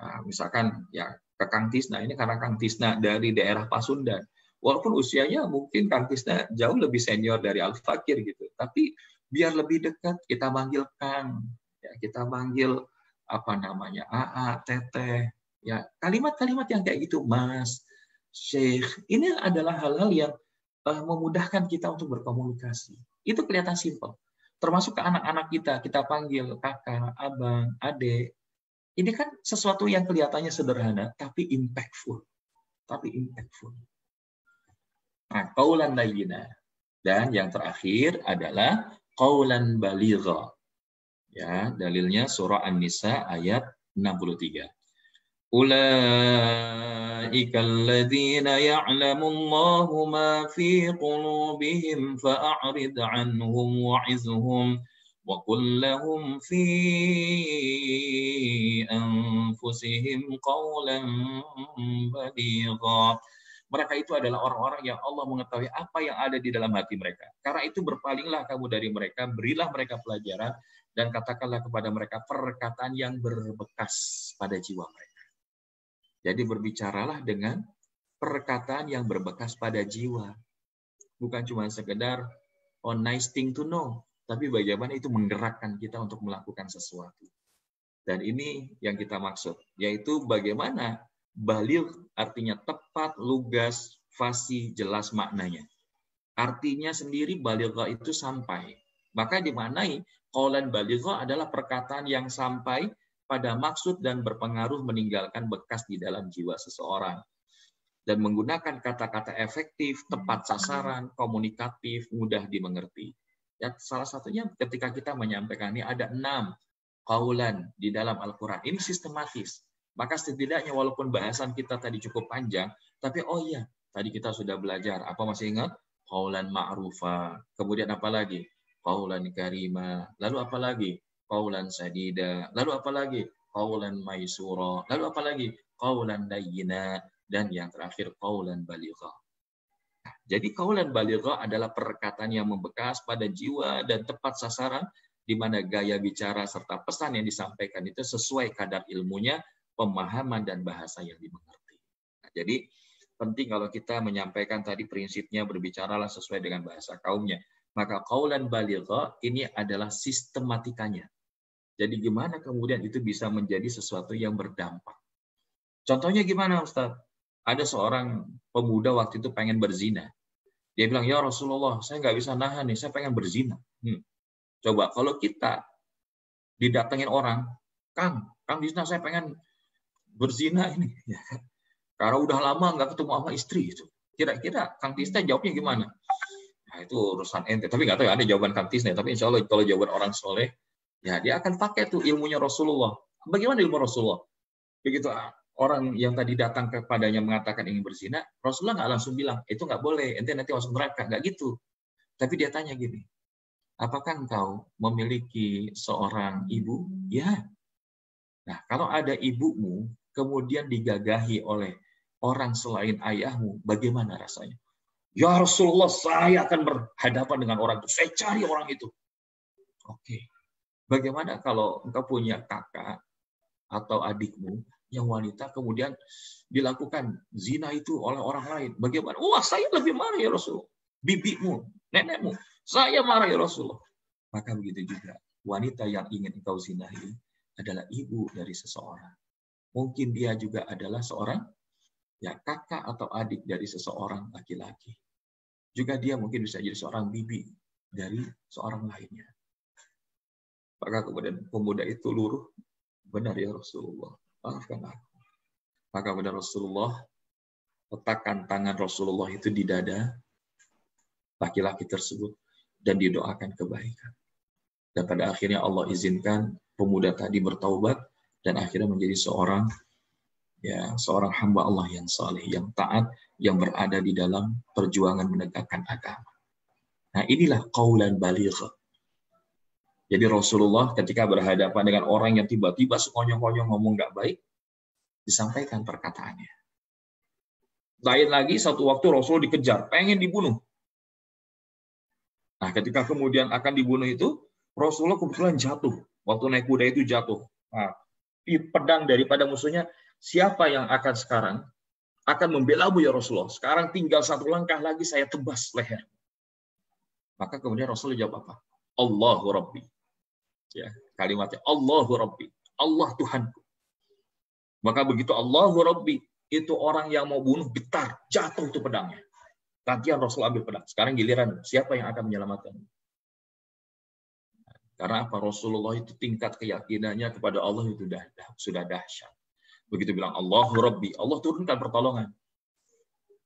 Nah, misalkan ya ke Kang Tisna, ini karena Kang Tisna dari daerah Pasundan. Walaupun usianya mungkin Kang Tisna jauh lebih senior dari Al-Fakir gitu. Tapi biar lebih dekat, kita manggil Kang. Ya, kita manggil apa namanya, AA, Teteh. Ya, kalimat-kalimat yang kayak gitu, Mas, Syekh. Ini adalah hal-hal yang memudahkan kita untuk berkomunikasi. Itu kelihatan simpel. Termasuk ke anak-anak kita panggil kakak, abang, adik. Ini kan sesuatu yang kelihatannya sederhana, tapi impactful. Nah, qaulan layyina. Dan yang terakhir adalah qaulan baligha. Ya, dalilnya surah An-Nisa ayat 63. Ulaika alladzina ya'lamu Allahu ma fi qulubihim fa'rid 'anhum wa'izhum wa qul lahum fi anfusihim qawlan baligha. Mereka itu adalah orang-orang yang Allah mengetahui apa yang ada di dalam hati mereka. Karena itu berpalinglah kamu dari mereka, berilah mereka pelajaran, dan katakanlah kepada mereka perkataan yang berbekas pada jiwa mereka. Jadi berbicaralah dengan perkataan yang berbekas pada jiwa. Bukan cuma sekedar nice thing to know, tapi bagaimana itu menggerakkan kita untuk melakukan sesuatu. Dan ini yang kita maksud, yaitu bagaimana baligh artinya tepat, lugas, fasih, jelas maknanya. Artinya sendiri baligha itu sampai. Maka dimaknai qaulan baligha adalah perkataan yang sampai pada maksud dan berpengaruh meninggalkan bekas di dalam jiwa seseorang. Dan menggunakan kata-kata efektif, tepat sasaran, komunikatif, mudah dimengerti. Ya, salah satunya ketika kita menyampaikan ini ada 6 qaulan di dalam Al-Quran. Ini sistematis. Maka setidaknya walaupun bahasan kita tadi cukup panjang, tapi oh iya, tadi kita sudah belajar. Apa masih ingat? Qaulan ma'rufa. Kemudian apa lagi? Qaulan karima. Lalu apa lagi? Qaulan sadida. Lalu apa lagi? Qaulan maisura. Lalu apa lagi? Qaulan layyina. Dan yang terakhir qaulan baligha. Jadi qaulan baligha adalah perkataan yang membekas pada jiwa dan tepat sasaran, di mana gaya bicara serta pesan yang disampaikan itu sesuai kadar ilmunya, pemahaman dan bahasa yang dimengerti. Nah, jadi penting kalau kita menyampaikan tadi prinsipnya berbicaralah sesuai dengan bahasa kaumnya. Maka qaulan baligha ini adalah sistematikanya. Jadi gimana kemudian itu bisa menjadi sesuatu yang berdampak. Contohnya gimana Ustaz? Ada seorang pemuda waktu itu pengen berzina. Dia bilang, ya Rasulullah, saya nggak bisa nahan nih, saya pengen berzina. Coba kalau kita didatengin orang, Kang Tisna, saya pengen berzina ini. Karena udah lama nggak ketemu sama istri. Itu. Kira-kira Kang Tisna jawabnya gimana? Nah, itu urusan ente. Tapi nggak tahu ada jawaban Kang Tisna. Tapi insya Allah kalau jawaban orang soleh, ya dia akan pakai tuh ilmunya Rasulullah. Bagaimana ilmu Rasulullah? Begitu orang yang tadi datang kepadanya mengatakan ingin berzina, Rasulullah nggak langsung bilang, itu nggak boleh, ente nanti masuk neraka. Nggak gitu. Tapi dia tanya gini, apakah engkau memiliki seorang ibu? Ya. Nah, kalau ada ibumu, kemudian digagahi oleh orang selain ayahmu, bagaimana rasanya? Ya Rasulullah, saya akan berhadapan dengan orang itu. Saya cari orang itu. Oke. Bagaimana kalau engkau punya kakak atau adikmu yang wanita kemudian dilakukan zina itu oleh orang lain? Bagaimana? Wah, saya lebih marah ya Rasulullah. Bibimu, nenekmu, saya marah ya Rasulullah. Maka begitu juga wanita yang ingin engkau zinahi adalah ibu dari seseorang. Mungkin dia juga adalah seorang ya kakak atau adik dari seseorang laki-laki. Juga dia mungkin bisa jadi seorang bibi dari seorang lainnya. Maka kemudian pemuda itu luruh, benar ya Rasulullah, maafkan aku. Maka benar Rasulullah letakkan tangan Rasulullah itu di dada laki-laki tersebut dan didoakan kebaikan. Dan pada akhirnya Allah izinkan pemuda tadi bertaubat dan akhirnya menjadi seorang hamba Allah yang saleh, yang taat, yang berada di dalam perjuangan menegakkan agama. Nah, inilah qaulan baligha. Jadi Rasulullah ketika berhadapan dengan orang yang tiba-tiba sekonyong-konyong ngomong nggak baik, disampaikan perkataannya. Lain lagi, satu waktu Rasul dikejar, pengen dibunuh. Nah, ketika kemudian akan dibunuh itu, Rasulullah kebetulan jatuh. Waktu naik kuda itu jatuh. Nah, pedang daripada musuhnya, siapa yang akan sekarang akan membelamu ya Rasulullah? Sekarang tinggal satu langkah lagi saya tebas leher. Maka kemudian Rasulullah jawab apa? Allahu Rabbi. Ya, kalimatnya Allahu Rabbi. Allah Tuhanku. Maka begitu Allahu Rabbi, itu orang yang mau bunuh getar, jatuh itu pedangnya. Gantian Rasul ambil pedang. Sekarang giliran siapa yang akan menyelamatkan? Karena apa? Rasulullah itu tingkat keyakinannya kepada Allah itu sudah dahsyat. Begitu bilang Allahu Rabbi, Allah turunkan pertolongan.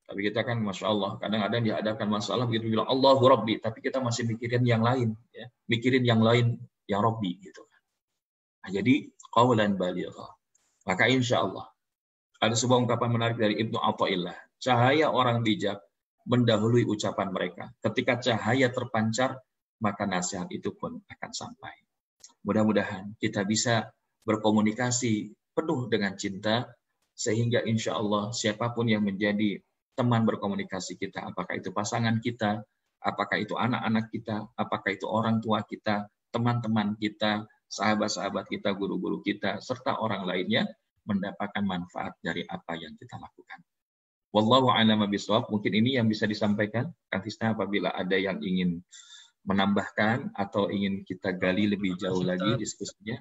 Tapi kita kan Masya Allah, kadang-kadang dihadapkan masalah begitu bilang Allahu Rabbi, tapi kita masih mikirin yang lain, ya, mikirin yang lain, yang Rabbi gitu. Nah, jadi qaulan baligha. Maka insya Allah ada sebuah ungkapan menarik dari Ibnu Athaillah. Cahaya orang bijak mendahului ucapan mereka. Ketika cahaya terpancar, maka nasihat itu pun akan sampai. Mudah-mudahan kita bisa berkomunikasi penuh dengan cinta, sehingga insya Allah siapapun yang menjadi teman berkomunikasi kita, apakah itu pasangan kita, apakah itu anak-anak kita, apakah itu orang tua kita, teman-teman kita, sahabat-sahabat kita, guru-guru kita, serta orang lainnya, mendapatkan manfaat dari apa yang kita lakukan. Wallahu a'lam bishawab. Mungkin ini yang bisa disampaikan, Kang Tisna, apabila ada yang ingin menambahkan atau ingin kita gali lebih jauh lagi diskusinya.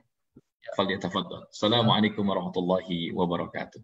Falyatafaddal. Assalamualaikum warahmatullahi wabarakatuh.